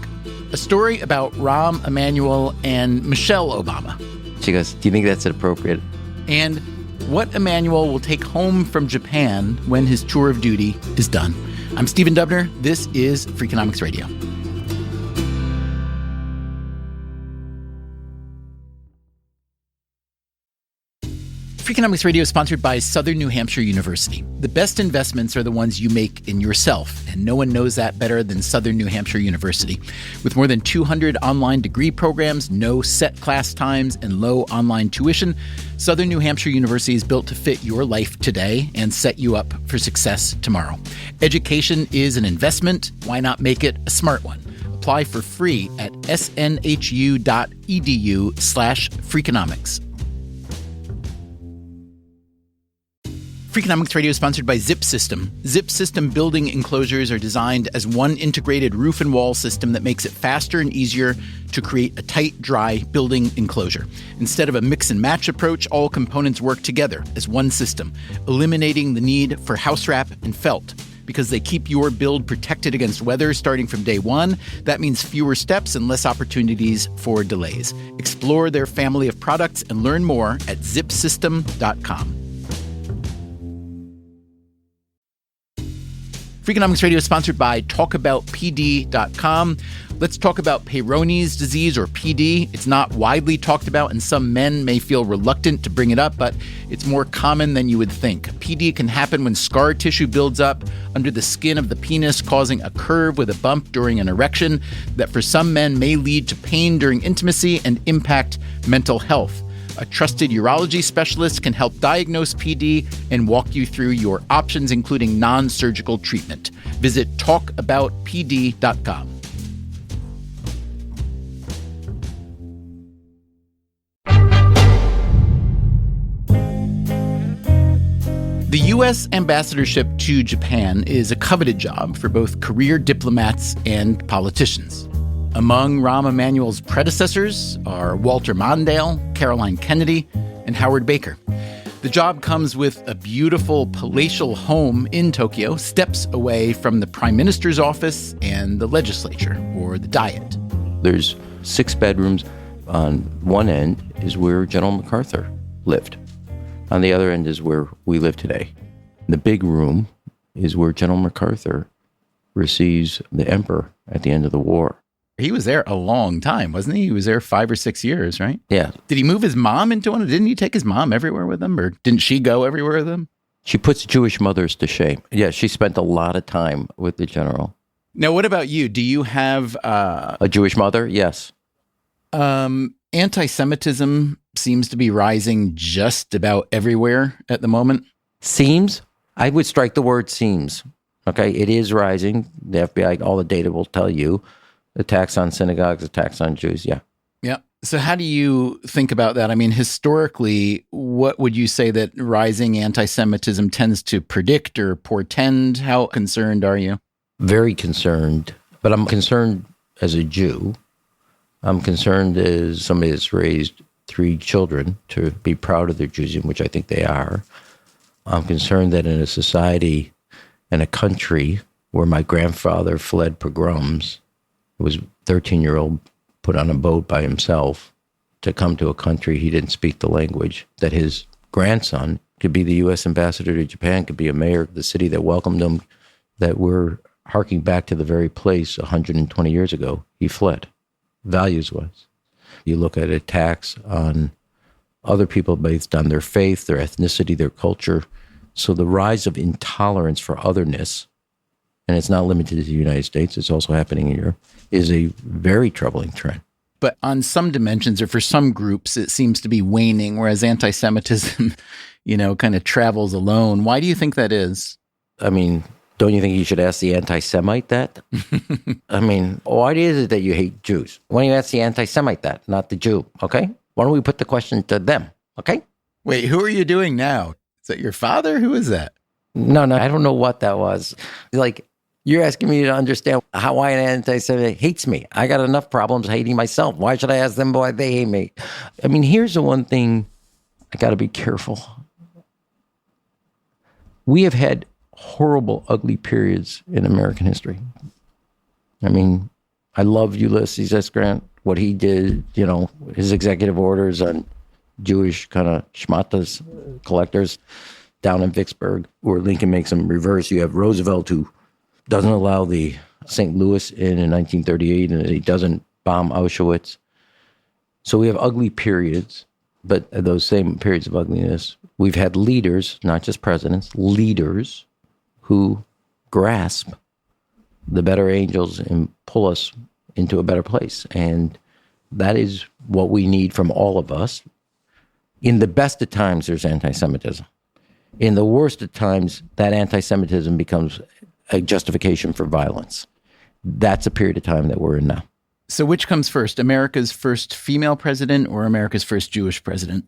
a story about Rahm, Emanuel, and Michelle Obama. She goes, do you think that's appropriate? And what Emanuel will take home from Japan when his tour of duty is done. I'm Stephen Dubner. This is Freakonomics Radio. Freakonomics Radio is sponsored by Southern New Hampshire University. The best investments are the ones you make in yourself, and no one knows that better than Southern New Hampshire University. With more than 200 online degree programs, no set class times, and low online tuition, Southern New Hampshire University is built to fit your life today and set you up for success tomorrow. Education is an investment. Why not make it a smart one? Apply for free at snhu.edu/Freakonomics. Freakonomics Radio is sponsored by Zip System. Zip System building enclosures are designed as one integrated roof and wall system that makes it faster and easier to create a tight, dry building enclosure. Instead of a mix and match approach, all components work together as one system, eliminating the need for house wrap and felt. Because they keep your build protected against weather starting from day one, that means fewer steps and less opportunities for delays. Explore their family of products and learn more at zipsystem.com. Freakonomics Radio is sponsored by talkaboutpd.com. Let's talk about Peyronie's disease, or PD. It's not widely talked about, and some men may feel reluctant to bring it up, but it's more common than you would think. PD can happen when scar tissue builds up under the skin of the penis, causing a curve with a bump during an erection that for some men may lead to pain during intimacy and impact mental health. A trusted urology specialist can help diagnose PD and walk you through your options, including non-surgical treatment. Visit talkaboutpd.com. The U.S. ambassadorship to Japan is a coveted job for both career diplomats and politicians. Among Rahm Emanuel's predecessors are Walter Mondale, Caroline Kennedy, and Howard Baker. The job comes with a beautiful palatial home in Tokyo, steps away from the prime minister's office and the legislature, or the diet. There's 6 bedrooms. On one end is where General MacArthur lived. On the other end is where we live today. The big room is where General MacArthur receives the emperor at the end of the war. He was there a long time, wasn't he? He was there 5 or 6 years, right? Yeah. Did he move his mom into one? Didn't he take his mom everywhere with him? Or didn't she go everywhere with him? She puts Jewish mothers to shame. Yeah, she spent a lot of time with the general. Now, what about you? Do you have... a Jewish mother? Yes. Anti-Semitism seems to be rising just about everywhere at the moment. Seems? I would strike the word seems. Okay, it is rising. The FBI, all the data will tell you. Attacks on synagogues, attacks on Jews, yeah. Yeah. So how do you think about that? I mean, historically, what would you say that rising anti-Semitism tends to predict or portend? How concerned are you? Very concerned, but I'm concerned as a Jew. I'm concerned as somebody that's raised 3 children to be proud of their Judaism, which I think they are. I'm concerned that in a society and a country where my grandfather fled pogroms, was a 13-year-old put on a boat by himself to come to a country he didn't speak the language, that his grandson could be the U.S. ambassador to Japan, could be a mayor of the city that welcomed him, that we're harking back to the very place 120 years ago he fled, values-wise. You look at attacks on other people based on their faith, their ethnicity, their culture. So the rise of intolerance for otherness, and it's not limited to the United States, it's also happening in Europe, is a very troubling trend. But on some dimensions, or for some groups, it seems to be waning, whereas anti-Semitism, kind of travels alone. Why do you think that is? I mean, don't you think you should ask the anti-Semite that? I mean, why is it that you hate Jews? Why don't you ask the anti-Semite that, not the Jew, okay? Why don't we put the question to them, okay? Wait, who are you doing now? Is that your father? Who is that? No, I don't know what that was. Like, you're asking me to understand why an anti-Semite hates me. I got enough problems hating myself. Why should I ask them why they hate me? I mean, here's the one thing I got to be careful. We have had horrible, ugly periods in American history. I mean, I love Ulysses S. Grant, what he did, his executive orders on Jewish kind of schmatas collectors down in Vicksburg, where Lincoln makes them reverse. You have Roosevelt, who doesn't allow the St. Louis in 1938, and he doesn't bomb Auschwitz. So we have ugly periods, but those same periods of ugliness, we've had leaders, not just presidents, leaders who grasp the better angels and pull us into a better place. And that is what we need from all of us. In the best of times, there's anti-Semitism. In the worst of times, that anti-Semitism becomes a justification for violence. That's a period of time that we're in now. So which comes first, America's first female president or America's first Jewish president?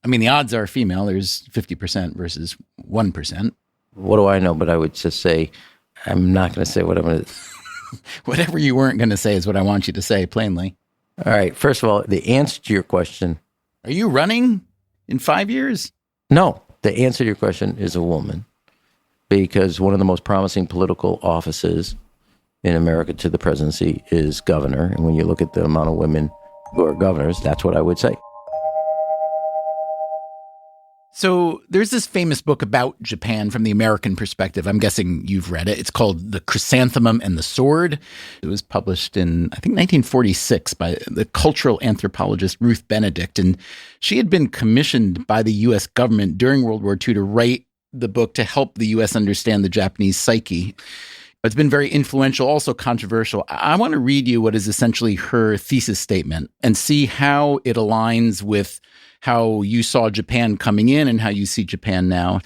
I mean, the odds are female. There's 50% versus 1%. What do I know? But I would just say, I'm not going to say what I'm going to. Whatever you weren't going to say is what I want you to say, plainly. All right. First of all, the answer to your question. Are you running in 5 years? No, the answer to your question is a woman, because one of the most promising political offices in America to the presidency is governor. And when you look at the amount of women who are governors, that's what I would say. So there's this famous book about Japan from the American perspective. I'm guessing you've read it. It's called The Chrysanthemum and the Sword. It was published in, I think, 1946 by the cultural anthropologist Ruth Benedict. And she had been commissioned by the U.S. government during World War II to write the book to help the U.S. understand the Japanese psyche. It's been very influential, also controversial. I want to read you what is essentially her thesis statement and see how it aligns with how you saw Japan coming in and how you see Japan now.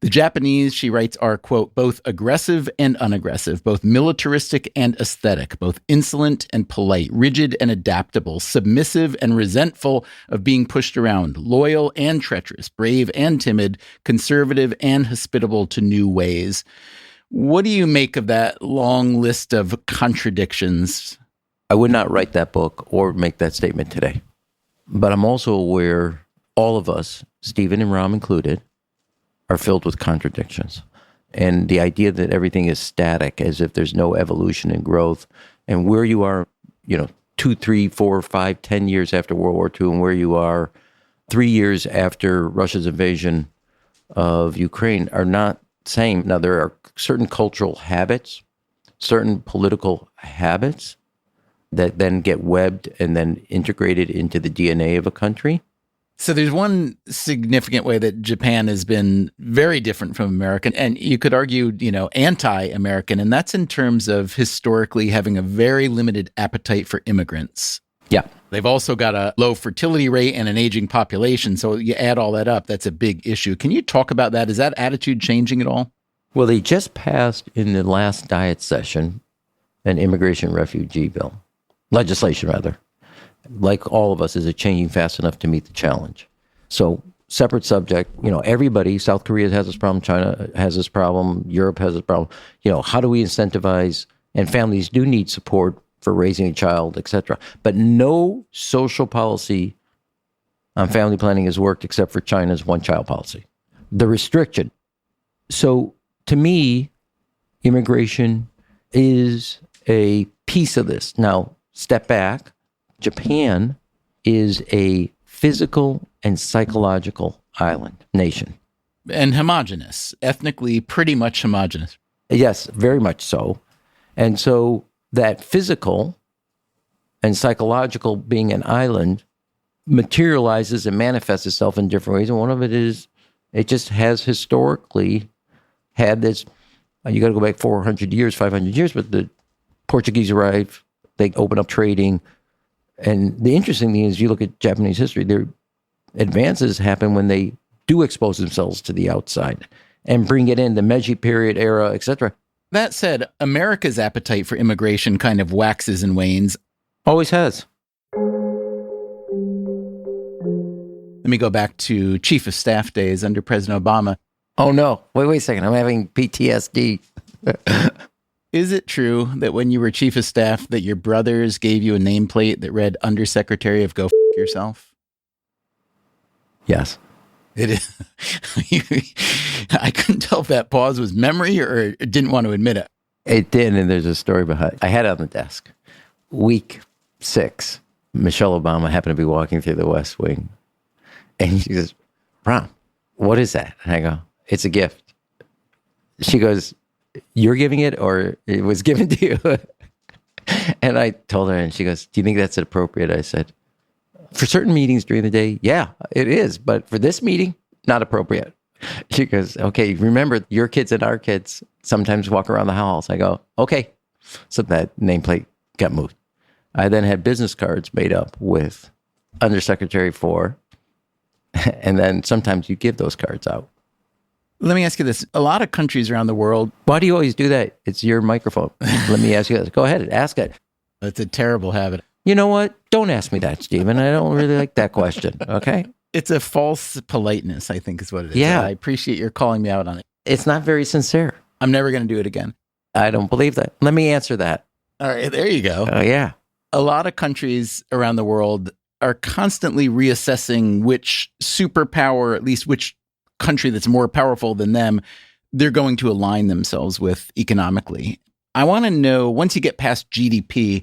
The Japanese, she writes, are, quote, both aggressive and unaggressive, both militaristic and aesthetic, both insolent and polite, rigid and adaptable, submissive and resentful of being pushed around, loyal and treacherous, brave and timid, conservative and hospitable to new ways. What do you make of that long list of contradictions? I would not write that book or make that statement today. But I'm also aware all of us, Stephen and Rahm included, are filled with contradictions. And the idea that everything is static, as if there's no evolution and growth, and where you are, 2, 3, 4, 5, 10 years after World War II, and where you are 3 years after Russia's invasion of Ukraine are not the same. Now, there are certain cultural habits, certain political habits that then get webbed and then integrated into the DNA of a country. So there's one significant way that Japan has been very different from America, and you could argue, anti-American, and that's in terms of historically having a very limited appetite for immigrants. Yeah. They've also got a low fertility rate and an aging population, so you add all that up, that's a big issue. Can you talk about that? Is that attitude changing at all? Well, they just passed in the last Diet session an immigration refugee bill. Legislation, rather. Like all of us, is it changing fast enough to meet the challenge? So, separate subject, everybody, South Korea has this problem, China has this problem, Europe has this problem. How do we incentivize, and families do need support for raising a child, etc. But no social policy on family planning has worked except for China's one-child policy. The restriction. So, to me, immigration is a piece of this. Now, step back. Japan is a physical and psychological island nation. And homogenous, ethnically pretty much homogenous. Yes, very much so. And so that physical and psychological being an island materializes and manifests itself in different ways. And one of it is, it just has historically had this, you got to go back 400 years, 500 years, but the Portuguese arrived, they open up trading. And the interesting thing is, you look at Japanese history, their advances happen when they do expose themselves to the outside and bring it in, the Meiji period era, etc. That said, America's appetite for immigration kind of waxes and wanes. Always has. Let me go back to Chief of Staff days under President Obama. Oh, no. Wait a second. I'm having PTSD. Is it true that when you were Chief of Staff that your brothers gave you a nameplate that read Undersecretary of Go F*** Yourself? Yes. It is. I couldn't tell if that pause was memory or didn't want to admit it. It did, and there's a story behind it. I had it on the desk. Week 6, Michelle Obama happened to be walking through the West Wing. And she goes, Rahm, what is that? And I go, it's a gift. She goes, you're giving it or it was given to you? And I told her, and she goes, do you think that's appropriate? I said, for certain meetings during the day, yeah, it is. But for this meeting, not appropriate. She goes, okay, remember your kids and our kids sometimes walk around the halls. I go, okay. So that nameplate got moved. I then had business cards made up with Undersecretary for, and then sometimes you give those cards out. Let me ask you this. A lot of countries around the world. Why do you always do that? It's your microphone. Let me ask you this. Go ahead, ask it. That's a terrible habit. You know what? Don't ask me that, Stephen. I don't really like that question, okay? It's a false politeness, I think is what it is. Yeah. I appreciate your calling me out on it. It's not very sincere. I'm never going to do it again. I don't believe that. Let me answer that. All right, there you go. Oh, yeah. A lot of countries around the world are constantly reassessing which superpower, at least which country that's more powerful than them, they're going to align themselves with economically. I want to know, once you get past GDP,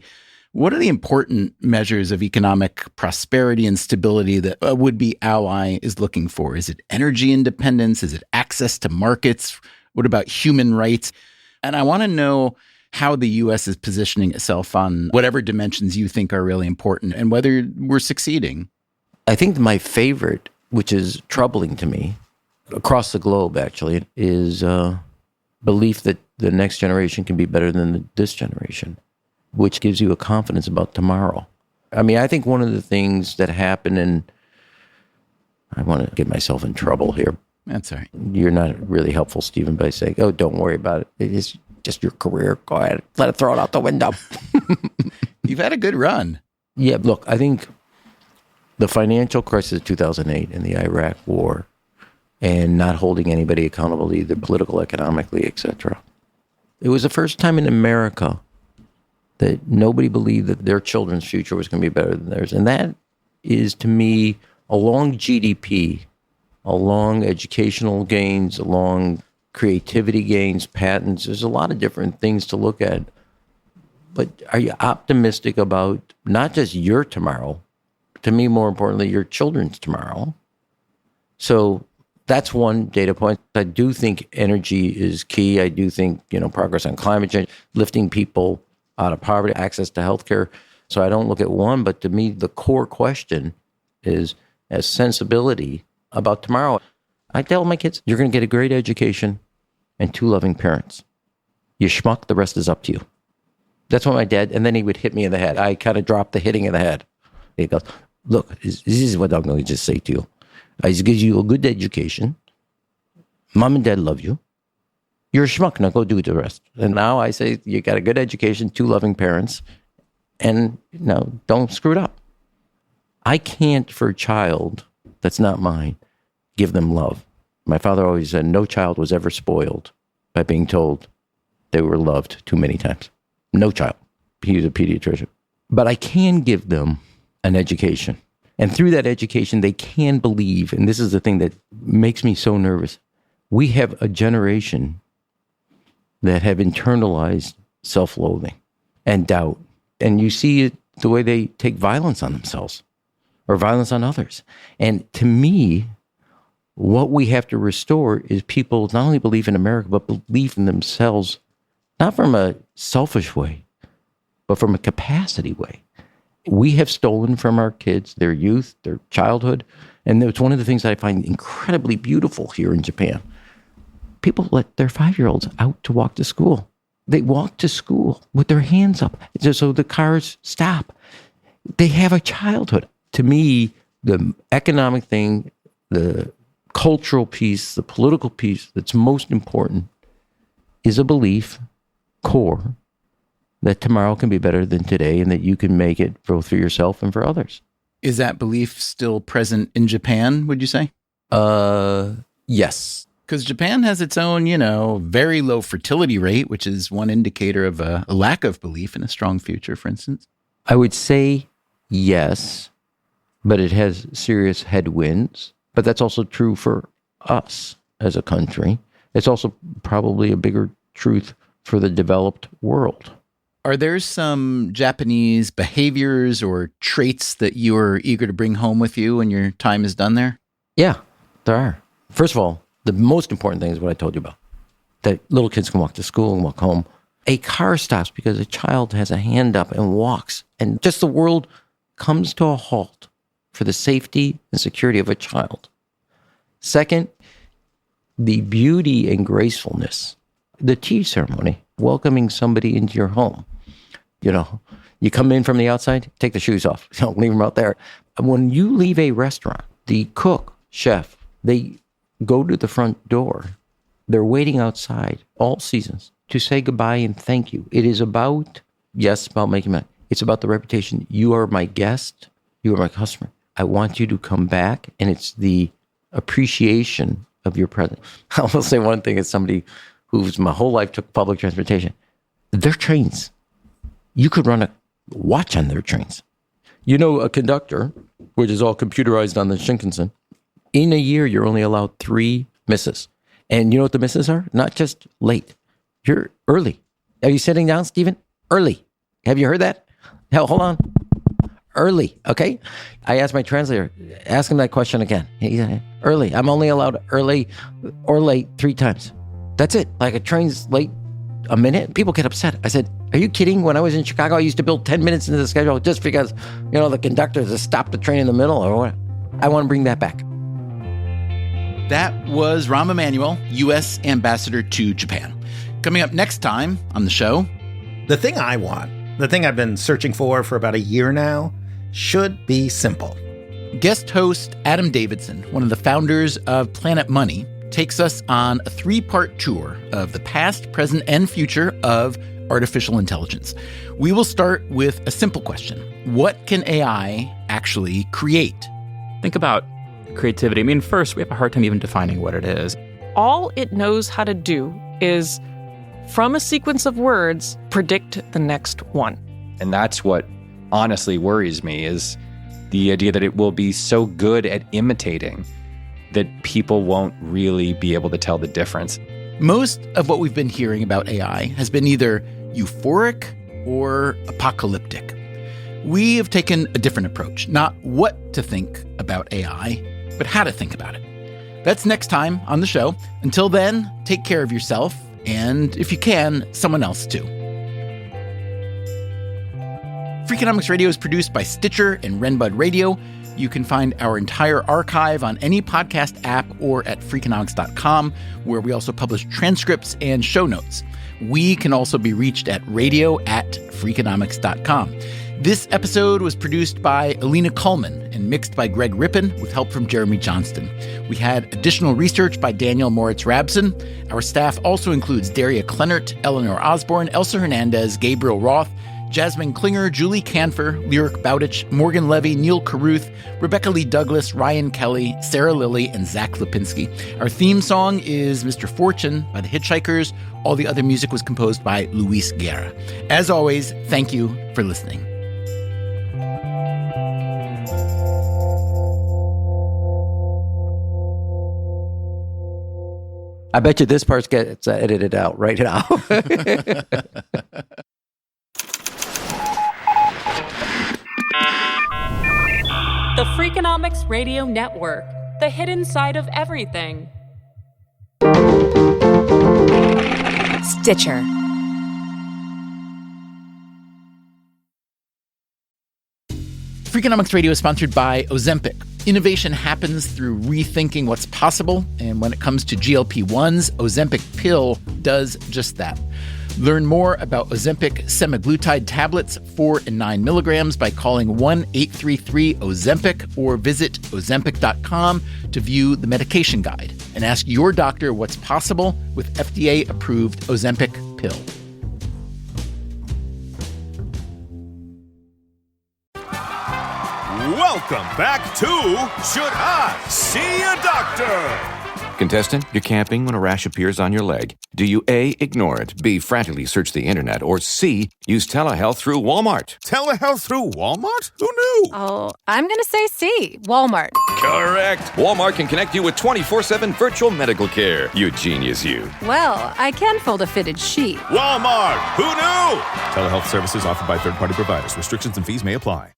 what are the important measures of economic prosperity and stability that a would-be ally is looking for? Is it energy independence? Is it access to markets? What about human rights? And I want to know how the U.S. is positioning itself on whatever dimensions you think are really important and whether we're succeeding. I think my favorite, which is troubling to me, across the globe actually, is belief that the next generation can be better than this generation, which gives you a confidence about tomorrow. I mean, I think one of the things that happened, and I want to get myself in trouble here. That's all right. You're not really helpful, Stephen, by saying, oh, don't worry about it. It's just your career. Go ahead. Let it throw it out the window. You've had a good run. Yeah, look, I think the financial crisis of 2008 and the Iraq war and not holding anybody accountable, either political, economically, etc. It was the first time in America that nobody believed that their children's future was going to be better than theirs. And that is, to me, along GDP, along educational gains, along creativity gains, patents. There's a lot of different things to look at. But are you optimistic about not just your tomorrow, to me, more importantly, your children's tomorrow? So that's one data point. I do think energy is key. I do think, progress on climate change, lifting people out of poverty, access to healthcare. So I don't look at one, but to me, the core question is as sensibility about tomorrow. I tell my kids, you're going to get a great education and 2 loving parents. You schmuck, the rest is up to you. That's what my dad, and then he would hit me in the head. I kind of dropped the hitting in the head. He goes, look, this is what I'm going to just say to you. I just give you a good education. Mom and dad love you. You're a schmuck, now go do the rest. And now I say, you got a good education, 2 loving parents, and don't screw it up. I can't, for a child that's not mine, give them love. My father always said, no child was ever spoiled by being told they were loved too many times. No child. He was a pediatrician. But I can give them an education. And through that education, they can believe, and this is the thing that makes me so nervous, we have a generation that have internalized self-loathing and doubt. And you see it the way they take violence on themselves or violence on others. And to me, what we have to restore is people not only believe in America, but believe in themselves, not from a selfish way, but from a capacity way. We have stolen from our kids their youth, their childhood. And it's one of the things that I find incredibly beautiful here in Japan. People let their 5-year-olds out to walk to school. They walk to school with their hands up so the cars stop. They have a childhood. To me, the economic thing, the cultural piece, the political piece that's most important is a belief, core, that tomorrow can be better than today and that you can make it both for yourself and for others. Is that belief still present in Japan, would you say? Yes. Because Japan has its own, very low fertility rate, which is one indicator of a lack of belief in a strong future, for instance. I would say yes, but it has serious headwinds. But that's also true for us as a country. It's also probably a bigger truth for the developed world. Are there some Japanese behaviors or traits that you are eager to bring home with you when your time is done there? Yeah, there are. First of all, the most important thing is what I told you about, that little kids can walk to school and walk home. A car stops because a child has a hand up and walks, and just the world comes to a halt for the safety and security of a child. Second, the beauty and gracefulness, the tea ceremony, welcoming somebody into your home. You come in from the outside, take the shoes off. Don't leave them out there. When you leave a restaurant, the cook, chef, they go to the front door. They're waiting outside all seasons to say goodbye and thank you. It is about making money. It's about the reputation. You are my guest. You are my customer. I want you to come back, and it's the appreciation of your presence. I will say one thing as somebody who's my whole life took public transportation. Their trains, you could run a watch on their trains. You know, a conductor, which is all computerized on the Shinkansen, in a year, you're only allowed 3 misses. And you know what the misses are? Not just late. You're early. Are you sitting down, Stephen? Early. Have you heard that? Hell, hold on. Early, okay? I asked my translator, ask him that question again. He said, early. I'm only allowed early or late 3 times. That's it. Like a train's late a minute, people get upset. I said, are you kidding? When I was in Chicago, I used to build 10 minutes into the schedule just because, the conductor just stopped the train in the middle or what. I want to bring that back. That was Rahm Emanuel, U.S. Ambassador to Japan. Coming up next time on the show. The thing I want, the thing I've been searching for about a year now, should be simple. Guest host Adam Davidson, one of the founders of Planet Money, takes us on a 3-part tour of the past, present, and future of artificial intelligence. We will start with a simple question. What can AI actually create? Think about creativity. I mean, first, we have a hard time even defining what it is. All it knows how to do is, from a sequence of words, predict the next one. And that's what honestly worries me, is the idea that it will be so good at imitating that people won't really be able to tell the difference. Most of what we've been hearing about AI has been either euphoric or apocalyptic. We have taken a different approach, not what to think about AI, but how to think about it. That's next time on the show. Until then, take care of yourself, and if you can, someone else too. Freakonomics Radio is produced by Stitcher and Renbud Radio. You can find our entire archive on any podcast app or at Freakonomics.com, where we also publish transcripts and show notes. We can also be reached at radio@Freakonomics.com. This episode was produced by Alina Kuhlman and mixed by Greg Rippin with help from Jeremy Johnston. We had additional research by Daniel Moritz-Rabson. Our staff also includes Daria Kleinert, Eleanor Osborne, Elsa Hernandez, Gabriel Roth, Jasmine Klinger, Julie Canfer, Lyric Bowditch, Morgan Levy, Neil Carruth, Rebecca Lee Douglas, Ryan Kelly, Sarah Lilly, and Zach Lipinski. Our theme song is Mr. Fortune by the Hitchhikers. All the other music was composed by Luis Guerra. As always, thank you for listening. I bet you this part gets edited out right now. The Freakonomics Radio Network, the hidden side of everything. Stitcher. Freakonomics Radio is sponsored by Ozempic. Innovation happens through rethinking what's possible, and when it comes to GLP-1s, Ozempic pill does just that. Learn more about Ozempic semaglutide tablets, 4 and 9 milligrams, by calling 1-833-OZEMPIC or visit Ozempic.com to view the medication guide and ask your doctor what's possible with FDA-approved Ozempic pill. Welcome back to Should I See a Doctor? Contestant, you're camping when a rash appears on your leg. Do you A, ignore it, B, frantically search the internet, or C, use telehealth through Walmart? Telehealth through Walmart? Who knew? Oh, I'm going to say C, Walmart. Correct! Walmart can connect you with 24/7 virtual medical care. You genius, you. Well, I can fold a fitted sheet. Walmart! Who knew? Telehealth services offered by third-party providers. Restrictions and fees may apply.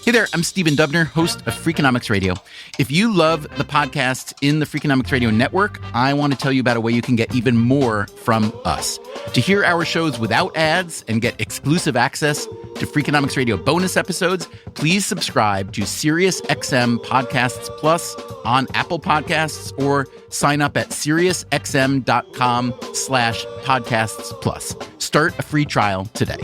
Hey there, I'm Stephen Dubner, host of Freakonomics Radio. If you love the podcasts in the Freakonomics Radio network, I want to tell you about a way you can get even more from us. To hear our shows without ads and get exclusive access to Freakonomics Radio bonus episodes, please subscribe to SiriusXM Podcasts Plus on Apple Podcasts or sign up at SiriusXM.com/podcasts plus. Start a free trial today.